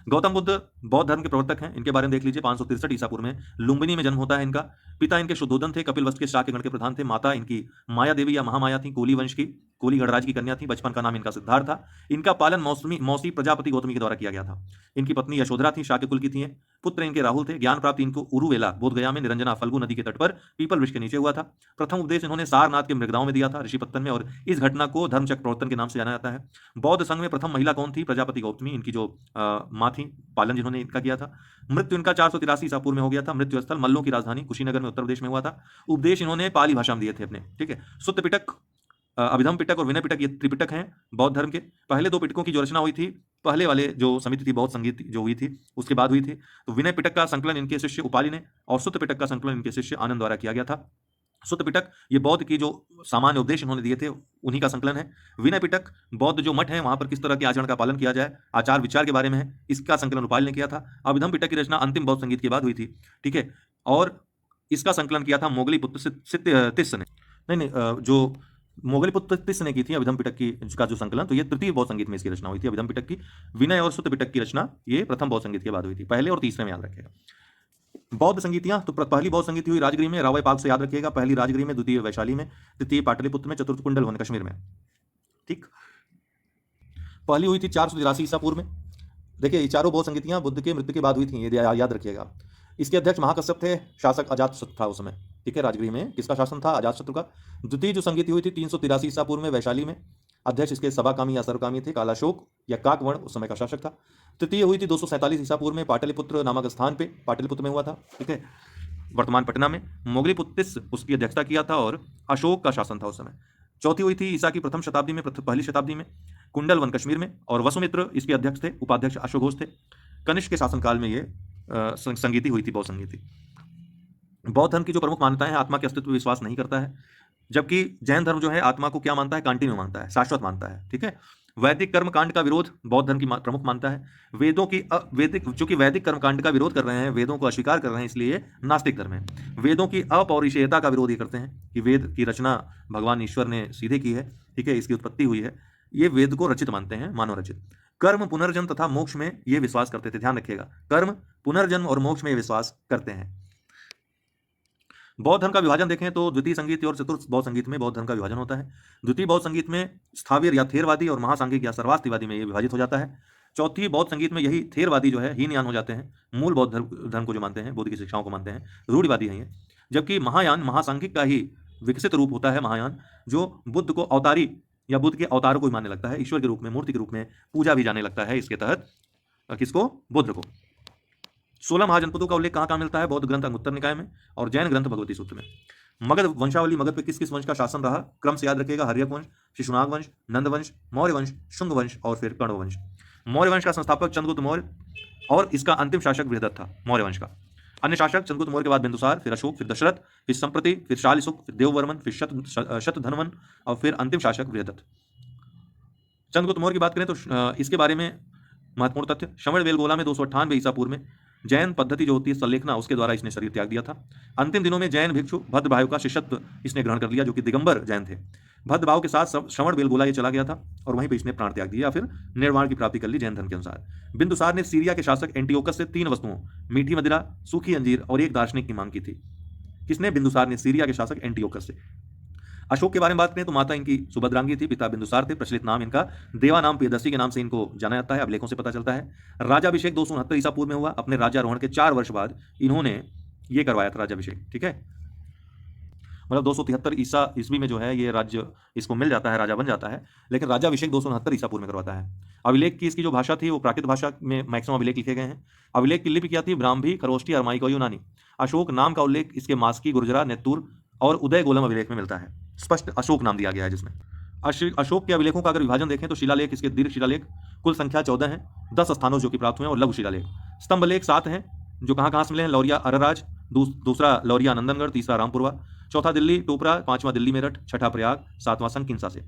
गौतम बुद्ध बौद्ध धर्म के प्रवर्तक हैं, इनके बारे में देख लीजिए। 563 ईसा पूर्व में लुम्बिनी में जन्म होता है इनका। पिता इनके शुद्धोदन थे, कपिल वस्तु के शाक्य गण के प्रधान थे। माता इनकी माया देवी या महामाया थी, कोली वंश की, कोली गणराज की कन्या थी। बचपन का नाम इनका सिद्धार्थ था। इनका पालन मौसी प्रजापति गौतमी के द्वारा किया गया था। इनकी पत्नी यशोधरा थी, शाक्य कुल की थी। पुत्र इनके राहुल थे। ज्ञान प्राप्ति इनको उरुवेला बोधगया में निरंजना फल्गु नदी के तट पर पीपल वृक्ष के नीचे हुआ था। प्रथम उपदेश इन्होंने सारनाथ के मृगदाओं में दिया था, ऋषिपत्तन में, और इस घटना को धर्मचक्र प्रवर्तन के नाम से जाना जाता है। बौद्ध संघ में प्रथम महिला कौन थी? प्रजापति गौतमी, इनकी जो माँ थी, पालन जिन्होंने इनका किया था। मृत्यु इनका 483 ईसा पूर्व में हो गया था। मृत्यु स्थल मल्लों की राजधानी कुशीनगर में उत्तर प्रदेश में हुआ था। उपदेश इन्होंने पाली भाषा में दिए थे अपने, ठीक है। सुत्त पिटक, अभिधम पिटक और विनय पिटक, ये त्रिपिटक हैं बौद्ध धर्म के। पहले 2 पिटकों की जो रचना हुई थी, पहले वाले जो समिति थी बौद्ध संगीत जो हुई थी उसके बाद हुई थी, तो विनय पिटक का संकलन इनके शिष्य उपाली ने, और सुत्त पिटक का संकलन इनके शिष्य आनंद द्वारा किया गया था। सुत्त पिटक ये बौद्ध की जो सामान्य उपदेश इन्होंने दिए थे उन्हीं का संकलन है। विनय पिटक बौद्ध जो मठ है वहां पर किस तरह के आचरण का पालन किया जाए, आचार विचार के बारे में है, इसका संकलन उपाली ने किया था। अभिधम पिटक की रचना अंतिम बौद्ध संगीत के बाद हुई थी, ठीक है, और इसका संकलन किया था मोगली पुत्र तिस्स ने। नहीं, जो मोगली पुत्र तिस्स ने की थी अभिधम पिटक की का जो संकलन, तो ये तृतीय बौद्ध संगीत में इसकी रचना हुई थी अभिधम पिटक की। विनय और सुत्त पिटक की रचना ये प्रथम बौद्ध संगीत के बाद हुई थी, पहले और तीसरे में याद रखिएगा। बौद्ध संगीतियां तो पहली बौद्ध संगीति हुई राजगृह में, रावय पाक से याद रखिएगा, पहली राजगृह में, द्वितीय वैशाली में, तृतीय पाटलिपुत्र में, चतुर्थ कुंडलवन कश्मीर में, ठीक। पहली हुई थी 483 ईसा पूर्व में। देखिए ये चारों बौद्ध संगीतियां बुद्ध के मृत्यु के बाद हुई थी, ये याद रखिएगा। इसके अध्यक्ष महाकश्यप थे, शासक अजातशत्रु था उस समय, ठीक है। राजगृह में किसका शासन था? अजातशत्रु का। द्वितीय जो संगीति हुई थी 383 ईसा पूर्व में वैशाली में, अध्यक्ष इसके सभाकामी या सर्वकामी थे। कालाशोक या काकवर्ण उस समय का शासक था। तृतीय हुई थी 247 ईसा पूर्व में पाटलिपुत्र नामक स्थान पे, पाटलिपुत्र में हुआ था, ठीक है, वर्तमान पटना में। मोगलीपुत्तिस उसकी अध्यक्षता किया था और अशोक का शासन था उस समय। चौथी हुई थी ईसा की प्रथम शताब्दी में, पहली शताब्दी में, कुंडलवन कश्मीर में, और वसुमित्र इसके अध्यक्ष थे, उपाध्यक्ष अश्वघोष थे। कनिष्क के शासनकाल में ये संगीति हुई थी, बौद्ध संगीति। बौद्ध धर्म की जो प्रमुख मान्यताएं हैं, आत्मा के अस्तित्व में विश्वास नहीं करता है, जबकि जैन धर्म जो है आत्मा को क्या मानता है, कंटिन्यू मानता है, शाश्वत मानता है, ठीक है। वैदिक कर्मकांड का विरोध बौद्ध धर्म की प्रमुख मानता है। वेदों की वैदिक, चूंकि वैदिक कर्मकांड का विरोध कर रहे हैं, वेदों को अस्वीकार कर रहे हैं, इसलिए नास्तिक धर्म है। वेदों की अपौरुषेयता का विरोध ये करते हैं कि वेद की रचना भगवान ईश्वर ने सीधे की है, ठीक है, इसकी उत्पत्ति हुई है, ये वेद को रचित मानते हैं, मानव रचित। कर्म, पुनर्जन्म तथा मोक्ष में ये विश्वास करते थे, ध्यान रखिएगा, कर्म, पुनर्जन्म और मोक्ष में ये विश्वास करते हैं। बौद्ध धर्म का विभाजन देखें तो द्वितीय संगीत और चतुर्थ बौद्ध संगीत में बौद्ध धर्म का विभाजन होता है। द्वितीय बौद्ध संगीत में स्थावीर या थेरवादी और महासांघिक या सर्वास्तिवादी में ये विभाजित हो जाता है। चौथी बौद्ध संगीत में यही थेरवादी जो है हीनयान हो जाते हैं, मूल बौद्ध धर्म को जो मानते हैं, बुद्ध की शिक्षाओं को मानते हैं, रूढ़िवादी हैं ये। जबकि महायान, महासांघिक का ही विकसित रूप होता है महायान, जो बुद्ध को अवतारी या बुद्ध के अवतारों को ही मानने लगता है, ईश्वर के रूप में, मूर्ति के रूप में पूजा भी जाने लगता है इसके तहत, किसको, बुद्ध को। 16 महाजनपदों का उल्लेख कहाँ कहाँ मिलता है, बौद्ध ग्रंथ अंगुत्तर निकाय में और जैन ग्रंथ भगवती सूत्र में। मगध वंशावली, मगध पे किस किस वंश का शासन रहा, क्रम से याद रखिएगा, हर्यक वंश, शिशुनाग वंश, नंद वंश, मौर्य वंश, शुंग वंश और फिर कण्व वंश। मौर्य वंश का संस्थापक चंद्रगुप्त मौर्य और इसका अंतिम शासक बृहदत्त था मौर्य वंश का। अन्य शासक चंद्रगुप्त मौर्य के बाद बिंदुसार, फिर अशोक, फिर दशरथ, फिर संप्रति, फिर शालिसुक, फिर देववर्मन, फिर शतधन्वन और फिर अंतिम शासक बृहदत्त। चंद्रगुप्त मौर्य की बात करें तो इसके बारे में महत्वपूर्ण तथ्य, श्रवणबेलगोला में 298 ईसा पूर्व में जैन पद्धति जो होती है सल्लेखना, उसके द्वारा इसने शरीर त्याग दिया था। अंतिम दिनों में जैन भिक्षु भद्रभायु का शिष्यत्व इसने ग्रहण कर लिया, जो कि दिगंबर जैन थे। भद्रभाव के साथ श्रवणबेलगोला ये चला गया था और वहीं पर इसने प्राण त्याग दिया, फिर निर्वाण की प्राप्ति कर ली जैन धर्म के अनुसार। बिंदुसार ने सीरिया के शासक एंटियोकस से 3 वस्तुओं, मीठी मदिरा, सूखी अंजीर और एक दार्शनिक की मांग की थी। किसने, बिंदुसार ने, सीरिया के शासक एंटियोकस से। अशोक के बारे में बात करें तो माता इनकी सुभद्रांगी थी, पिता बिंदुसार थे, प्रचलित नाम इनका देवा नाम प्रियदर्शी के नाम से इनको जाना जाता है, अभिलेखों से पता चलता है। राज्याभिषेक 269 ईसा पूर्व में हुआ, अपने राज्यारोहण के 4 वर्ष बाद इन्होंने ये करवाया था राज्याभिषेक, ठीक है, मतलब 273 ईसा ईस्वी में जो है ये राज्य इसको मिल जाता है, राजा बन जाता है, लेकिन राज्याभिषेक 269 ईसा पूर्व में करवाता है। अभिलेख की इसकी जो भाषा थी वो प्राकृत भाषा में मैक्सिमम अभिलेख लिखे गए हैं। अभिलेख की लिपि क्या थी, ब्राह्मी, खरोष्टी, अरमाइक और यूनानी। अशोक नाम का उल्लेख इसके मास्की, गुर्जरा, नेत्तूर और उदय गोलम अभिलेख में मिलता है, स्पष्ट अशोक नाम दिया गया है जिसमें। अशोक के अभिलेखों का अगर विभाजन देखें तो शिलालेख इसके दीर्घ शिलालेख कुल संख्या 14 है, 10 स्थानों जो कि प्राप्त हुए हैं, और लघु शिलालेख स्तंभ लेख 7 हैं, जो कहाँ कहाँ से मिले हैं, लौरिया अरराज, दूसरा लौरिया नंदनगढ़, तीसरा रामपुरवा, चौथा दिल्ली टोपरा, 5वां दिल्ली मेरठ, 6ठा प्रयाग, 7वां संकिंसा से।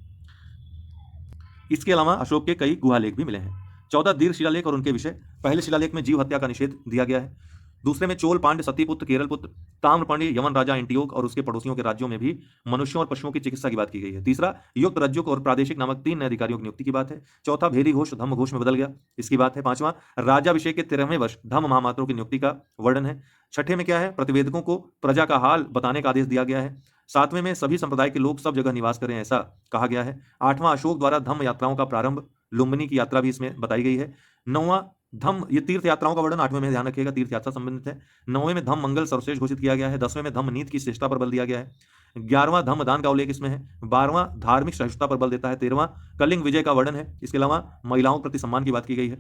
इसके अलावा अशोक के कई गुहालेख भी मिले हैं। 14 दीर्घ शिलालेख और उनके विषय। पहले शिलालेख में जीव हत्या का निषेध दिया गया है। दूसरे में चोल, पांड्य, सतीपुत्र, केरलपुत्र, ताम्रपर्णी, यवन राजा एंटियोक और उसके पड़ोसियों के राज्यों में भी मनुष्यों और पशुओं की चिकित्सा की बात की गई है। तीसरा युक्त राज्यों और प्रादेशिक नामक 3 नए अधिकारियों की नियुक्ति की बात है। चौथा भेरी घोष धम्म घोष में बदल गया, इसकी बात है। 5वां राज्याभिषेक के 13वें वर्ष धम्म महामात्रों की नियुक्ति का वर्णन है। 6ठे में क्या है, प्रतिवेदकों को प्रजा का हाल बताने का आदेश दिया गया है। 7वें में सभी संप्रदाय के लोग सब जगह निवास करें, ऐसा कहा गया है। 8वां अशोक द्वारा धम्म यात्राओं का प्रारंभ, लुम्बिनी की यात्रा भी इसमें बताई गई है। 9वां धम्म, ये तीर्थ यात्राओं का वर्णन 8वें में ध्यान रखिएगा, तीर्थ यात्रा संबंधित है। 9वें में धम्म मंगल सर्वश्रेष्ठ घोषित किया गया है। 10वें में धम्म नीति की श्रेष्ठता पर बल दिया गया है। 11वां धम्म दान का उल्लेख इसमें है। 12वां धार्मिक सहिष्णुता पर बल देता है। 13वां कलिंग विजय का वर्णन है। इसके अलावा महिलाओं के प्रति सम्मान की बात की गई है।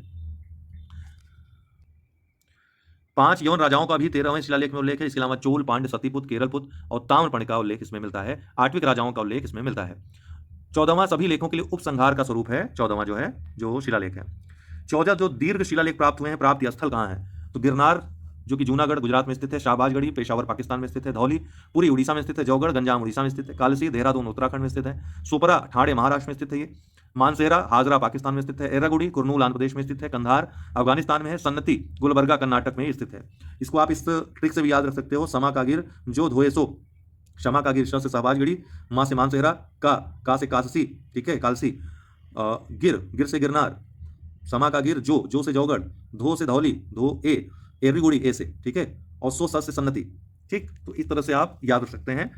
5 यवन राजाओं का भी 13वें शिलालेख में उल्लेख है। इसके अलावा चोल, पांड्य, सतीपुत्र, केरलपुत्र और ताम्रपर्णी का उल्लेख इसमें मिलता है। 8वीं राजाओं का उल्लेख इसमें मिलता है। 14वां सभी लेखों के लिए उपसंहार का स्वरूप है। 14वां जो है जो शिलालेख है। 14 जो दीर्घ शिलालेख प्राप्त हुए हैं, प्राप्ति स्थल कहाँ है, तो गिरनार जो कि जूनागढ़ गुजरात में स्थित है, शाहबाजगढ़ी पेशावर पाकिस्तान में स्थित है, धौली पूरी उड़ीसा में स्थित है, जौगढ़ गंजाम उड़ीसा में स्थित है, कालसी देहरादून उत्तराखंड में स्थित है, सोपरा ठाणे महाराष्ट्र में स्थित है, ये मानसेरा हाजरा पाकिस्तान में स्थित है, एर्रागुड़ी कुर्नूल आंध्र प्रदेश में स्थित है, कंधार अफगानिस्तान में है, सन्नति गुलबर्गा कर्नाटक में स्थित है। इसको आप इस ट्रिक से भी याद रख सकते हो, समा कागिर जो धोए सो, क्षमा कागिर श से शाहबाजगढ़ी, माँ से मानसेरा, का से काससी, ठीक है कालसी, गिर से गिरनार, समा का गिर, जो से जौगढ़, धो से धौली, धो ए, एर्रीगुड़ी ए से, ठीक है, और सो से सन्नति, ठीक। तो इस तरह से आप याद रख सकते हैं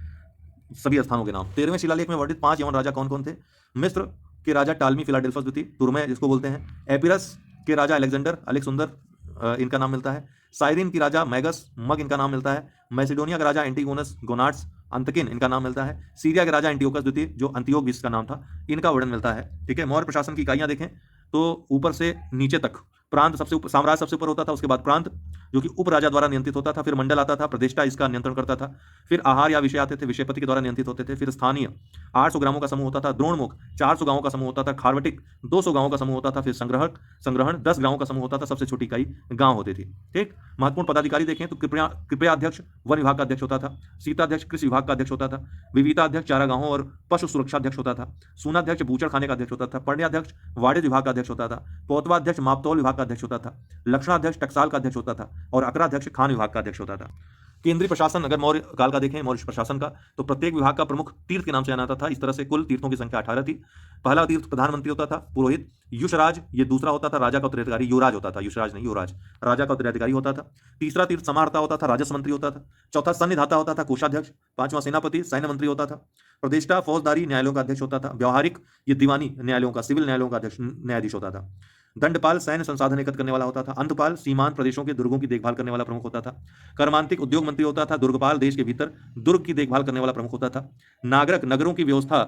सभी स्थानों के नाम। 13वें शिलालेख में वर्णित 5 यवन राजा कौन कौन थे, मिस्र के राजा टालमी फिलाडेल्फस द्वितीय, तुर्मे जिसको बोलते हैं, एपिरस के राजा अलेक्जेंडर, अलेक्सुंदर इनका नाम मिलता है, साइरिन की राजा मैगस, मग इनका नाम मिलता है, मैसिडोनिया का राजा एंटीगोनस, गोनाट्स, अंतकिन इनका नाम मिलता है। सीरिया के राजा एंटियोकस द्वितीय, जो अंतियोक इसका नाम था, इनका वर्णन मिलता है। ठीक है, मौर्य प्रशासन की इकाइयां देखें तो ऊपर से नीचे तक प्रांत सबसे ऊपर, साम्राज्य सबसे ऊपर होता था, उसके बाद प्रांत जो कि उपराजा द्वारा नियंत्रित होता था, फिर मंडल आता था, प्रदेष्टा इसका नियंत्रण करता था, फिर आहार या विषय आते थे, विषयपति के द्वारा नियंत्रित होते थे, फिर स्थानीय 800 ग्रामों का समूह होता था, द्रोणमुख 400 गांवों का समूह होता था, खारवटिक 200 गांवों का समूह होता था, फिर संग्रहण 10 गांवों का समूह होता था, सबसे छोटी इकाई गांव होती थी। ठीक, महत्वपूर्ण पदाधिकारी देखें तो कृपया अध्यक्ष वन विभाग का अध्यक्ष होता था, सीताध्यक्ष कृषि विभाग का अध्यक्ष होता था, विविता अध्यक्ष चारा गांवों और पशु सुरक्षा अध्यक्ष होता था, सूनाध्यक्ष बूचड़ खाने का अध्यक्ष होता था, पर्ण्याध्यक्ष वाणिज्य विभाग का अध्यक्ष होता था, पौतवाध्यक्ष मापतौल विभाग का अध्यक्ष होता था, लक्षणाध्यक्ष टकसाल का अध्यक्ष होता था और अकराध्यक्ष खान विभाग का अध्यक्ष होता था। केंद्रीय प्रशासन अगर मौर्य काल का देखें, मौर्य प्रशासन का, तो प्रत्येक विभाग का प्रमुख तीर्थ के नाम से जाना जाता था। इस तरह से कुल तीर्थों की संख्या 18 थी। पहला तीर्थ प्रधानमंत्री होता था, पुरोहित, युषराज ये दूसरा होता था, राजा का उत्तराधिकारी युवराज होता था, युषराज नहीं युवराज, राजा का उत्तराधिकारी होता था। तीसरा तीर्थ समाहर्ता होता था, राजस्व मंत्री होता था। चौथा सन्निधाता होता था, कोषाध्यक्ष। पांचवा सेनापति सैन्य मंत्री होता था। प्रतिष्ठा फौजदारी न्यायालयों का अध्यक्ष होता था। व्यवहारिक ये दीवानी न्यायालयों का, सिविल न्यायालयों का अध्यक्ष न्यायाधीश होता था। दंडपाल सैन्य संसाधन एकत्र करने वाला होता था। अंतपाल सीमांत प्रदेशों के दुर्गों की देखभाल करने वाला प्रमुख होता था। कर्मांतिक उद्योग मंत्री होता था। दुर्गपाल देश के भीतर दुर्ग की देखभाल करने वाला प्रमुख होता था। नागरिक नगरों की व्यवस्था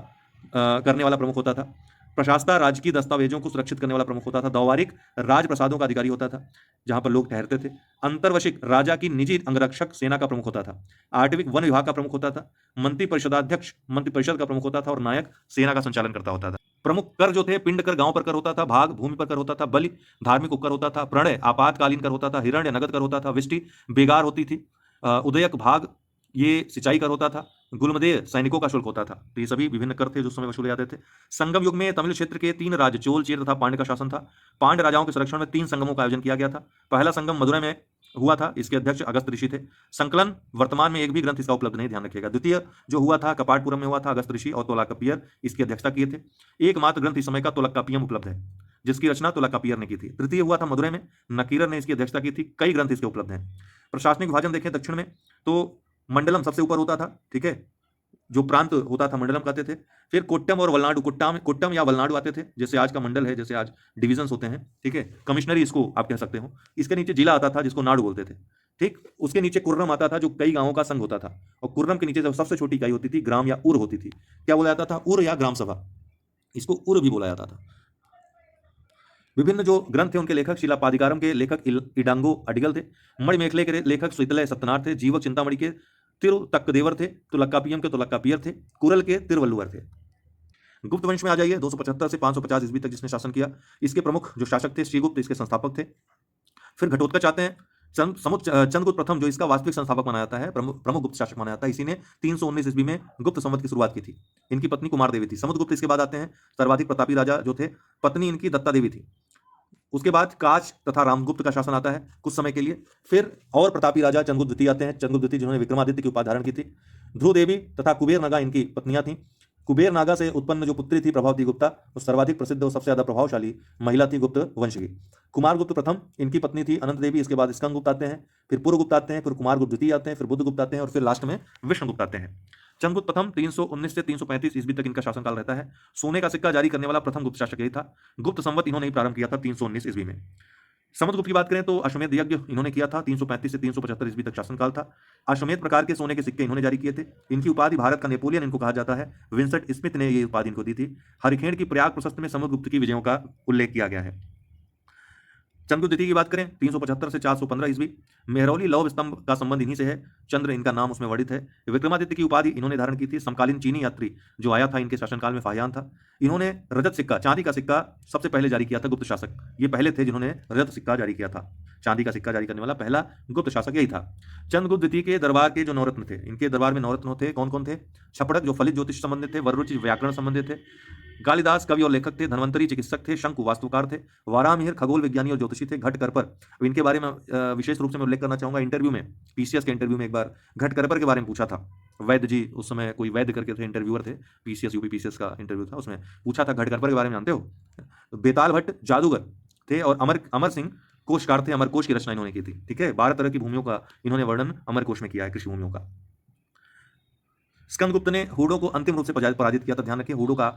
करने वाला प्रमुख होता था। प्रशासता राजकीय दस्तावेजों को सुरक्षित करने वाला प्रमुख होता था। दौवारिक राजप्रसादों का अधिकारी होता था, जहां पर लोग ठहरते थे। अंतर्वशिक राजा की निजी अंगरक्षक सेना का प्रमुख होता था। आटविक वन विभाग का प्रमुख होता था। मंत्री परिषदाध्यक्ष मंत्री परिषद का प्रमुख होता था और नायक सेना का संचालन करता होता था। प्रमुख कर जो थे, पिंड कर गांव पर कर होता था, भाग भूमि पर कर होता था, बलि धार्मिक उपकर होता था, प्रणय आपातकालीन कर होता था, हिरण्य नगद कर होता था, विष्टि बेगार होती थी, उदयक भाग ये सिंचाई कर होता था, गुलमदेय सैनिकों का शुल्क होता था। तो ये सभी विभिन्न कर थे जो उस समय वसूले जाते थे। संगम युग में तमिल क्षेत्र के 3 राज्य चोल, चेर तथा पांड्य का शासन था। पांड्य राजाओं के संरक्षण में 3 संगमों का आयोजन किया गया था। पहला संगम मदुरै में हुआ था, इसके अध्यक्ष अगस्त ऋषि थे। संकलन वर्तमान में एक भी ग्रंथ इसका उपलब्ध नहीं, ध्यान रखिएगा। द्वितीय जो हुआ था कपाटपुरम में हुआ था, अगस्त ऋषि और तोलाकापियर इसकी अध्यक्षता किए थे। एकमात्र ग्रंथ इस समय का तोलकापियम उपलब्ध है, जिसकी रचना तोलाकापियर ने की थी। तृतीय हुआ था मदुरै में, नकीरर ने इसकी अध्यक्षता की थी। कई ग्रंथ इसके उपलब्ध हैं। प्रशासनिक विभाजन देखें दक्षिण में तो मंडलम सबसे ऊपर होता था, ठीक है, जो प्रांत होता था मंडलम कहते थे। फिर कोट्टम और वलनाडु, कोट्टम या वलनाडु आते थे, जैसे आज का मंडल है, जैसे आज डिविजन्स होते हैं, ठीक है, कमिश्नरी इसको आप कह सकते हो। इसके नीचे जिला आता था जिसको नाडु बोलते थे, ठीक। उसके नीचे कुर्रम आता था जो कई गांवों का संघ होता था, और कुर्रम के नीचे सबसे छोटी इकाई होती थी ग्राम या उर होती थी। क्या बोला जाता था? उर या ग्राम सभा, इसको उर भी बोला जाता था। विभिन्न जो ग्रंथ थे उनके लेखक शिलापादिकारम के लेखक इडांगो अडिगल थे। मणिमेखले के लेखक शीतलय सत्यनाथ थे। जीवक चिंतामणि के तिरुतक्कदेवर थे। तुलक्कापियम के तुलक्कापियर थे। कुरल के तिरुवल्लुवर थे। गुप्त वंश में आ जाइए, 275 से 550 ईस्वी तक जिसने शासन किया। इसके प्रमुख जो शासक थे श्रीगुप्त इसके संस्थापक थे। फिर घटोत्कच आते हैं। चंद्रगुप्त प्रथम जो इसका वास्तविक संस्थापक माना जाता है, प्रमुख गुप्त शासक माना जाता है। इसी ने 319 ईस्वी में गुप्त संवत की शुरुआत की थी। इनकी पत्नी कुमार देवी थी। समुद्रगुप्त इसके बाद आते हैं। सर्वाधिक प्रतापी राजा जो थे, पत्नी इनकी दत्ता देवी थी। उसके बाद काच तथा रामगुप्त का शासन आता है कुछ समय के लिए। फिर और प्रतापी राजा चंद्रगुप्त द्वितीय आते हैं। चंद्रगुप्त द्वितीय जिन्होंने विक्रमादित्य की उपाधि धारण की थी। ध्रुव देवी तथा कुबेर नागा इनकी पत्नियां थीं। कुबेर नागा से उत्पन्न जो पुत्री थी प्रभावती गुप्ता, वो सर्वाधिक प्रसिद्ध और सबसे ज्यादा प्रभावशाली महिला थी गुप्त वंश की। कुमार गुप्त प्रथम इनकी पत्नी थी अनंत देवी। इसके बाद स्कंद गुप्त आते हैं, फिर पूर्व गुप्त आते हैं, फिर कुमार गुप्त द्वितीय आते हैं, फिर बुद्ध गुप्त आते हैं और फिर लास्ट में विष्णु गुप्त आते हैं। चंद्रगुप्त प्रथम 319 से 335 ईस्वी तक इनका शासनकाल रहता है। सोने का सिक्का जारी करने वाला प्रथम गुप्त शासक यही था। गुप्त संवत इन्होंने ही प्रारंभ किया था 319 ईस्वी में। समुद्रगुप्त की बात करें तो अश्वमेध यज्ञ इन्होंने किया था। 335 से 375 ईस्वी तक शासनकाल था। अश्वमेध प्रकार के सोने के सिक्के इन्होंने जारी किए थे। इनकी उपाधि भारत का नेपोलियन इनको कहा जाता है। विंसेंट स्मिथ ने ये उपाधि इनको दी थी। हरिखेड़ की प्रयाग प्रशस्त में समुद्रगुप्त की विजयों का उल्लेख किया गया है। चंद्रगुप्त द्वितीय की बात करें 375 से 415 ईस्वी, मेहरौली लौह स्तंभ का संबंध इन्हीं से है। चंद्र इनका नाम उसमें वर्णित है। विक्रमादित्य की उपाधि इन्होंने धारण की थी। समकालीन चीनी यात्री जो आया था इनके शासनकाल में फाहियान था। इन्होंने रजत सिक्का, चांदी का सिक्का सबसे पहले जारी किया था गुप्त शासक। ये पहले थे जिन्होंने रजत सिक्का जारी किया था। चांदी का सिक्का जारी करने वाला पहला गुप्त शासक यही था। चंद्रगुप्त द्वितीय के दरबार के जो नवरत्न थे, इनके दरबार में नवरत्न थे। कौन कौन थे? छपड़क जो फलित ज्योतिष संबंधित थे। वररुचि व्याकरण संबंधित थे। कालिदास कवि और लेखक थे। धन्वंतरी चिकित्सक थे। शंकु वास्तुकार थे। वारामिहिर खगोल विज्ञानी और ज्योतिषी थे। घटकरपर, इनके बारे में विशेष रूप से मैं उल्लेख करना चाहूंगा। इंटरव्यू में, पीसीएस के इंटरव्यू में एक बार घटकरपर के बारे में पूछा था। वैद्य जी, उस समय कोई वैद्य करके थे, इंटरव्यूअर थे। पीसीएस यूपी पीसीएस का इंटरव्यू था, उसमें पूछा था घटकरपर के बारे में जानते हो? बेताल भट्ट जादूगर थे और अमर सिंह कोशकार थे। अमरकोश की रचना इन्होंने की थी। ठीक है, 12 तरह की भूमियों का इन्होंने वर्णन अमरकोश में किया है, कृषि भूमियों का। स्कंदगुप्त ने हूणों को अंतिम रूप से पराजित किया था। ध्यान रखिए, हूणों का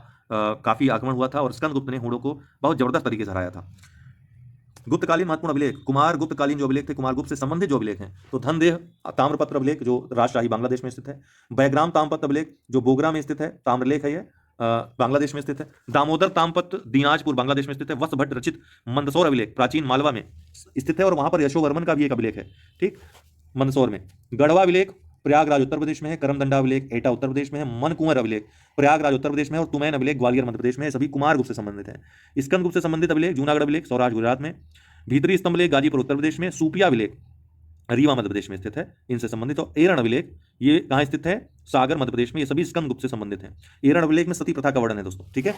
काफी आक्रमण हुआ था और स्कंदगुप्त ने हूणों को बहुत जबरदस्त तरीके से हराया था। गुप्तकालीन महत्वपूर्ण अभिलेख, कुमार गुप्तकालीन जो अभिलेख थे, कुमार गुप्त से संबंधित जो अभिलेख हैं, तो धनदेह ताम्रपत्र अभिलेख जो राजशाही बांग्लादेश में स्थित है, बैग्राम ताम्रपत्र अभिलेख जो बोगरा में स्थित है, ताम्रलेख है ये, बांग्लादेश में स्थित है, दामोदर ताम्रपत्र दिनाजपुर बांग्लादेश में स्थित है, वत्स भट्ट रचित मंदसौर अभिलेख प्राचीन मालवा में स्थित है और वहां पर यशोवर्मन का भी एक अभिलेख है, ठीक, मंदसौर में। गढ़वा अभिलेख प्रयागराज उत्तर प्रदेश में है, करमदंडा अभिलेख एटा उत्तर प्रदेश में है, मनकुंवर अभिलेख प्रयागराज उत्तर प्रदेश में है और तुमैन अभिलेख ग्वालियर मध्य प्रदेश में है, सभी कुमार गुप्त से संबंधित है। स्कंदगुप्त से संबंधित अभिलेख जूनागढ़ अभिलेख सौराष्ट्र गुजरात में, भीतरी स्तंभलेख गाजीपुर उत्तर प्रदेश में, सूपिया अभिलेख रीवा मध्य प्रदेश में स्थित है, इनसे संबंधित। और एरण अभिलेख ये कहाँ स्थित है, सागर मध्य प्रदेश में, ये सभी स्कंदगुप्त से संबंधित हैं। एरण अभिलेख में सती प्रथा का वर्णन है दोस्तों, ठीक है।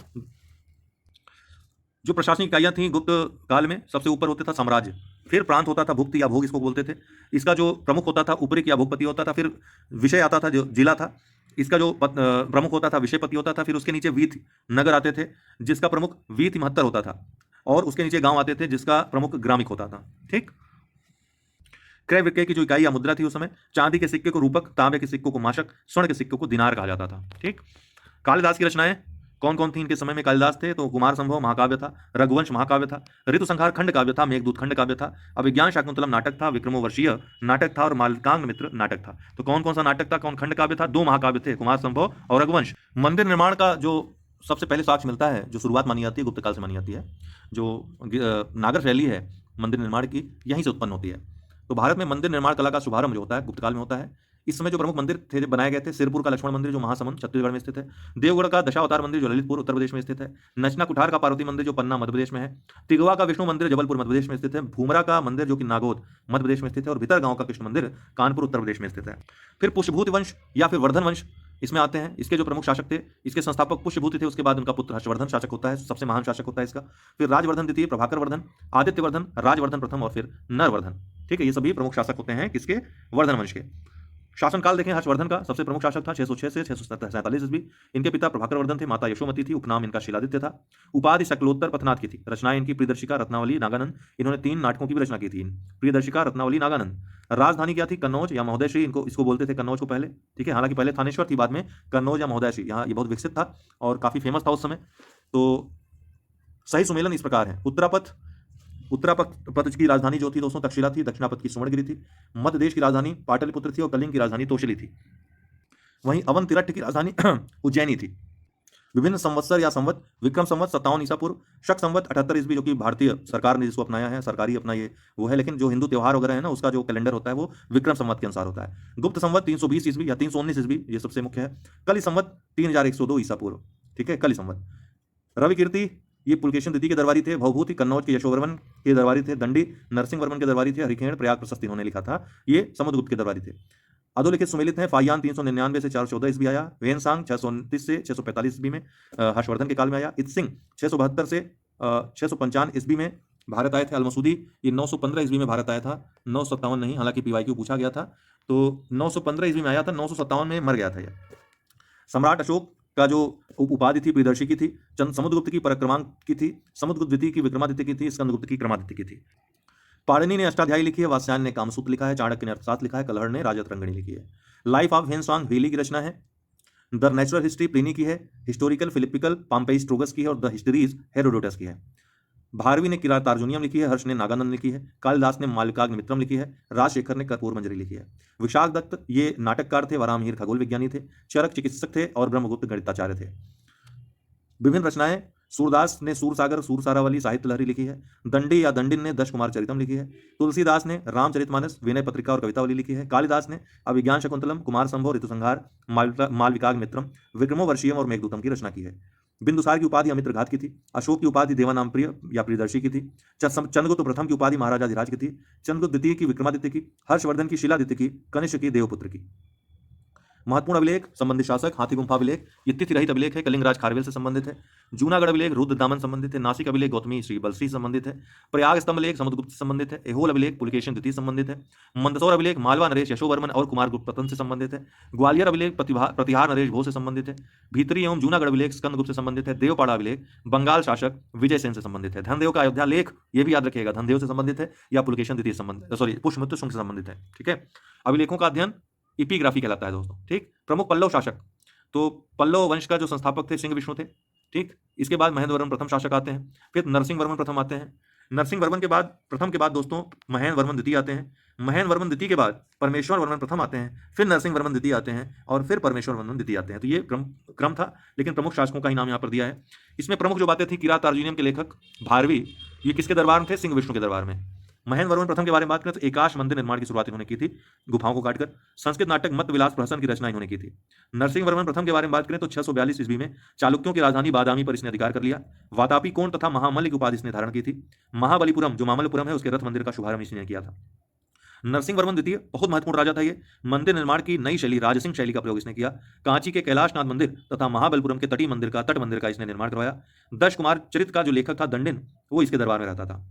जो प्रशासनिक इकाइयां थी गुप्त काल में, सबसे ऊपर होता था साम्राज्य, फिर प्रांत होता था भुक्त या भोग इसको बोलते थे, इसका जो प्रमुख होता था उपरिक या भोगपति होता था, फिर विषय आता था जो जिला था, इसका जो प्रमुख होता था विषयपति होता था, फिर उसके नीचे वीथ नगर आते थे जिसका प्रमुख वीथ महत्तर होता था, और उसके नीचे गांव आते थे जिसका प्रमुख ग्रामिक होता था, ठीक। क्रय विक्रय की जो इकाई या मुद्रा थी उस समय, चांदी के सिक्के को रूपक, तांबे के सिक्कों को माशक, स्वर्ण के सिक्कों को दिनार कहा जाता था, ठीक। कालिदास की रचनाएं कौन कौन थी इनके समय में कालिदास थे, तो कुमार संभव महाकाव्य था, रघुवंश महाकाव्य था, ऋतु संहार खंड काव्य था, मेघदूत खंड काव्य था, अभिज्ञान शाकुंतलम नाटक था, विक्रमोर्वशीय नाटक था और मालकांग मित्र नाटक था। तो कौन कौन सा नाटक था, कौन खंड काव्य था, दो महाकाव्य थे, कुमार संभव और रघुवंश। मंदिर निर्माण का जो सबसे पहले साक्ष्य मिलता है, जो शुरुआत मानी जाती है गुप्त काल से मानी जाती है, जो नागर शैली है मंदिर निर्माण की, यहीं से उत्पन्न होती है। तो भारत में मंदिर निर्माण कला का शुभारंभ जो होता है गुप्त काल में होता है। इस समय जो प्रमुख मंदिर थे बनाए गए थे, सिरपुर का लक्ष्मण मंदिर जो महासमुंद छत्तीसगढ़ में स्थित है, देवगढ़ का दशावतार मंदिर जो ललितपुर उत्तर प्रदेश में स्थित है, नचना कुठार का पार्वती मंदिर जो पन्ना मध्य प्रदेश में है, तिगवा का विष्णु मंदिर जबलपुर मध्य प्रदेश में स्थित है, भूमरा का मंदिर जो कि नागौद मध्य प्रदेश में स्थित है, और भितर गांव का कृष्ण मंदिर कानपुर उत्तर प्रदेश में स्थित है। फिर पुष्यभूति वंश या फिर वर्धन वंश इसमें आते हैं। इसके जो प्रमुख शासक थे, इसके संस्थापक पुष्यभूति थे, उसके बाद उनका पुत्र हर्षवर्धन शासक होता है, सबसे महान शासक होता है इसका। फिर राजवर्धन द्वितीय, प्रभाकर वर्धन, आदित्य वर्धन, राजवर्धन प्रथम और फिर नरवर्धन, ठीक है। ये सभी प्रमुख शासक होते हैं किसके, वर्धन वंश के। शासनकाल देखें, हर्षवर्धन का सबसे प्रमुख शासक था 606 से 647 ईस्वी। इनके पिता प्रभाकर वर्धन थे, माता यशोमती थी, उपनाम इनका शिलादित्य था। उपाधि शकलोत्तर पथनाथ की थी। रचनाएं इनकी प्रियदर्शिका, रत्नावली, नागानंद। इन्होंने 3 नाटकों की भी रचना की थी। प्रियदर्शिका, रत्नावली, नागानंद। राजधानी क्या थी, कन्नौज या महोदय श्री, इनको इसको बोलते थे कन्नौज को पहले, ठीक है। हालांकि पहले थानेश्वर थी, बाद में कन्नौज या महोदय श्री। यहाँ ये बहुत विकसित था और काफी फेमस था उस समय। तो सही सुमेलन इस प्रकार है। उत्तरापथ की राजधानी जो थी दोस्तों तक्षशिला थी, दक्षिणापथ की सुवर्णगिरी थी, मध्य देश की राजधानी पाटलिपुत्र थी और कलिंग की राजधानी तोशिली थी। वहीं अवंतिरट्ट की राजधानी उज्जैनी थी। विभिन्न संवत्सर या संवत, विक्रम संवत 57 ईसा पूर्व, शक संवत 78 ईस्वी, जो कि भारतीय सरकार ने जिसको अपनाया है, सरकारी अपना ये वो है, लेकिन जो हिंदू त्योहार वगैरह है ना, उसका जो कैलेंडर होता है वो विक्रम संवत के अनुसार होता है। गुप्त संवत 320 ईस्वी या 319 ईस्वी, ये सबसे मुख्य है। कलि संवत 3102 ईसा पूर्व, ठीक है, कलि संवत। रवि कीर्ति ये पुलकेशिन द्वितीय के दरबारी थे। भवभूति कन्नौज के यशोवर्मन के दरबारी थे। दंडी नरसिंह वर्मन के दरबारी थे। हरिखेण प्रयाग प्रशस्त इन्होंने लिखा था, ये समुद्रगुप्त के दरबारी थे। अधोलिखित सुमेलित हैं, फाहियान 399 से 414 ईस्वी आया, वेनसांग 629 से 645 ईस्वी में हर्षवर्धन के काल में आया, इत्सिंग 672 से 655 ईस्वी में भारत आए थे। अलमसूदी ये 915 ईस्वी में भारत आया था, 957 नहीं, हालांकि पीवाईक्यू पूछा गया था, तो 915 ईस्वी में आया था, 957 में मर गया था यह। सम्राट अशोक का जो उपाधि थी प्रियदर्शी की थी, समुद्रगुप्त की पराक्रमांक की थी, समुद्रगुप्त द्वितीय की विक्रमादित्य की थी, स्कंदगुप्त की क्रमादित्य की थी। पाणिनि ने अष्टाध्यायी लिखी है, वात्स्यायन ने कामसूत्र लिखा है, चाणक्य ने अर्थशास्त्र लिखा है, कलहड़ ने राजतरंगिणी लिखी है। लाइफ ऑफ हेनसांग व्हीली की रचना है। द नेचुरल हिस्ट्री प्लिनी की है। हिस्टोरिकल फिलिपिकल पाम्पेई स्ट्रोगस की है और द हिस्टरीज हेरोडोटस की है। भारवी ने किरातार्जुनियम लिखी है। हर्ष ने नागानंद लिखी है। कालिदास ने मालिकाग्नि मित्रम लिखी है। राजशेखर ने कर्पूर मंजरी लिखी है। विशाख दत्त ये नाटककार थे, वरामहीर खगोल विज्ञानी थे, चरक चिकित्सक थे और ब्रह्मगुप्त गणिताचार्य थे। विभिन्न रचनाएं, सूरदास ने सूरसागर सूरसारावली साहित्य लहरी लिखी है। दंडी या दंडिन ने दश कुमार चरितम लिखी है। तुलसीदास ने रामचरितमानस, विनय पत्रिका और कवितावली लिखी है। कालिदास ने अभिज्ञान शकुंतलम, कुमार संभव, ऋतुसंहार, मालविकाग्नि मित्रम, विक्रमोर्वशीयम और मेघदूतम की रचना की है। बिंदुसार की उपाधि अमित्रघात की थी। अशोक की उपाधि देवानाम प्रिय या प्रियदर्शी की थी। चंद्रगुप्त प्रथम की उपाधि महाराजाधिराज की थी। चंद्रगुप्त द्वितीय की विक्रमादित्य की। हर्षवर्धन की शिलादित्य की। कनिष्क की देवपुत्र की। महत्वपूर्ण अभिलेख, संबंधित शासक, हाथी गुम्फा अभिलेख, ये तिथि रहित अभिलेख है, कलिंगराज खारवेल से संबंधित है। जूनागढ़ अभिलेख रुद्र दामन संबंधित है। नासिक अभिलेख गौतमी श्री बलश्री संबंधित है। प्रयाग स्तंभ अभिलेख समुद्रगुप्त से संबंधित है। एहोल अभिलेख पुलकेशिन द्वितीय संबंधित है। मंदसौर अभिलेख मालवा नरेश यशोवर्मन और कुमार गुप्त प्रथम से संबंधित है। ग्वालियर अभिलेख प्रतिहार नरेश भोज से संबंधित है। भीतरी एवं जूनागढ़ अभिलेख स्कंदगुप्त से संबंधित है। देवपाड़ा अभिलेख बंगाल शासक विजयसेन से संबंधित है। धनदेव का अयोध्या लेख, ये भी याद रखिएगा, धनदेव से संबंधित है या पुलकेशिन द्वितीय संबंधित, सॉरी पुष्यमित्र शुंग से संबंधित है, ठीक है। अभिलेखों का अध्ययन इपिग्राफी कहलाता है दोस्तों, ठीक। प्रमुख पल्लव शासक, तो पल्लव वंश का जो संस्थापक थे सिंह विष्णु थे, ठीक। इसके बाद महेंद्र वर्मन प्रथम शासक आते हैं, फिर नरसिंह वर्मन प्रथम आते हैं, नरसिंह वर्मन के बाद, प्रथम के बाद दोस्तों महेंद्र वर्मन द्वितीय आते हैं। महेंद्र वर्मन द्वितीय के बाद परमेश्वर वर्मन प्रथम आते हैं, फिर नरसिंह वर्मन द्वितीय आते हैं और फिर परमेश्वर वर्मन द्वितीय आते हैं। तो ये क्रम था, लेकिन प्रमुख शासकों का ही नाम यहाँ पर दिया है। इसमें प्रमुख जो बातें थी, किरात अर्जुनियम के लेखक भारवी, ये किसके दरबार में थे? सिंह विष्णु के दरबार में। महेंद्र वर्मन प्रथम के बारे में बात करें तो एकाश मंदिर निर्माण की शुरुआत इन्होंने की थी, गुफाओं को काटकर। संस्कृत नाटक मत विलास प्रहसन की रचना इन्होंने की थी। नरसिंह वर्मन प्रथम के बारे में बात करें तो 642 ईस्वी में चालुक्यों की राजधानी बादामी पर इसने अधिकार कर लिया। वातापी कोण तथा महामल्ल की उपाधि इसने धारण की थी। महाबलीपुरम, जो मामल्लपुरम है, उसके रथ मंदिर का शुभारंभ इसने किया था। नरसिंह वर्मन द्वितीय बहुत महत्वपूर्ण राजा था। ये मंदिर निर्माण की नई शैली, राजसिंह शैली का प्रयोग इसने किया। कांची के कैलाशनाथ मंदिर तथा महाबलपुरम के तटी मंदिर का, तट मंदिर का इसने निर्माण करवाया। दश कुमार चरित का जो लेखक था दंडिन, वो इसके दरबार में रहता था।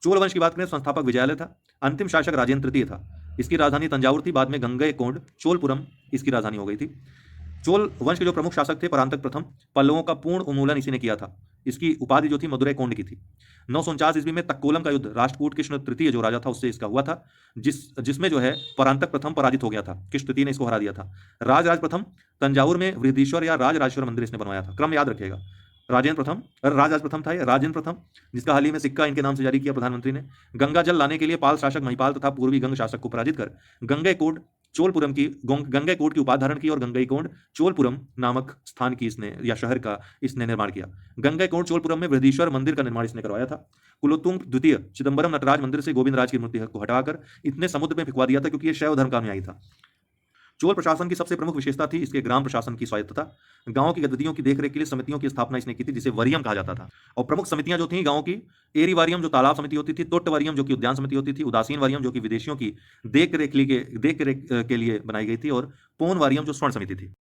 चोल वंश की बात करें, संस्थापक विजयालय था। अंतिम शासक राजेंद्र तृतीय था। इसकी राजधानी तंजावुर थी, बाद में गंगईकोंड चोलपुरम इसकी राजधानी हो गई थी। चोल वंश के जो प्रमुख शासक थे परांतक प्रथम, पल्लवों का पूर्ण उन्मूलन इसी ने किया था। इसकी उपाधि जो थी मदुरै कोंड की थी। 949 ईस्वी में तक्कोलम का युद्ध राष्ट्रकूट कृष्ण तृतीय जो राजा था उससे इसका हुआ था, जिसमें जो है परांतक प्रथम पराजित हो गया था। कृष्ण तृतीय ने इसको हरा दिया था। राज प्रथम तंजावुर में वृद्धीश्वर या राजराजेश्वर मंदिर इसने बनवाया था। क्रम याद रखिएगा, राजेंद्र प्रथम, राज प्रथम था ये, राजेंद्र प्रथम, जिसका हाल ही में सिक्का इनके नाम से जारी किया प्रधानमंत्री ने। गंगा जल लाने के लिए पाल शासक महिपाल तथा पूर्वी गंग शासक को पराजित कर गंगईकोंड चोलपुरम की, गंगईकोंड की उपाधि धारण की और गंगईकोंड चोलपुरम नामक स्थान की इसने, या शहर का इसने निर्माण किया। गंगईकोंड चोलपुरम में वृद्धीश्वर मंदिर का निर्माण इसने करवाया था। कुलोत्तुंग द्वितीय चिदंबरम नटराज मंदिर से गोविंद राज की मूर्ति को हटाकर इतने समुद्र में फिकवा दिया था, क्योंकि ये शैव धर्म का अनुयायी था। चोल प्रशासन की सबसे प्रमुख विशेषता थी इसके ग्राम प्रशासन की स्वायत्तता। गांवों की गतिविधियों की देखरेख के लिए समितियों की स्थापना इसने की थी, जिसे वरियम कहा जाता था। और प्रमुख समितियां जो थी गांवों की, एरी वारियम जो तालाब समिति होती थी, तोट्ट वारियम जो कि उद्यान समिति होती थी, उदासीन वारियम जो कि विदेशियों की देखरेख के लिए बनाई गई थी, और पोन वारियम जो स्वर्ण समिति थी।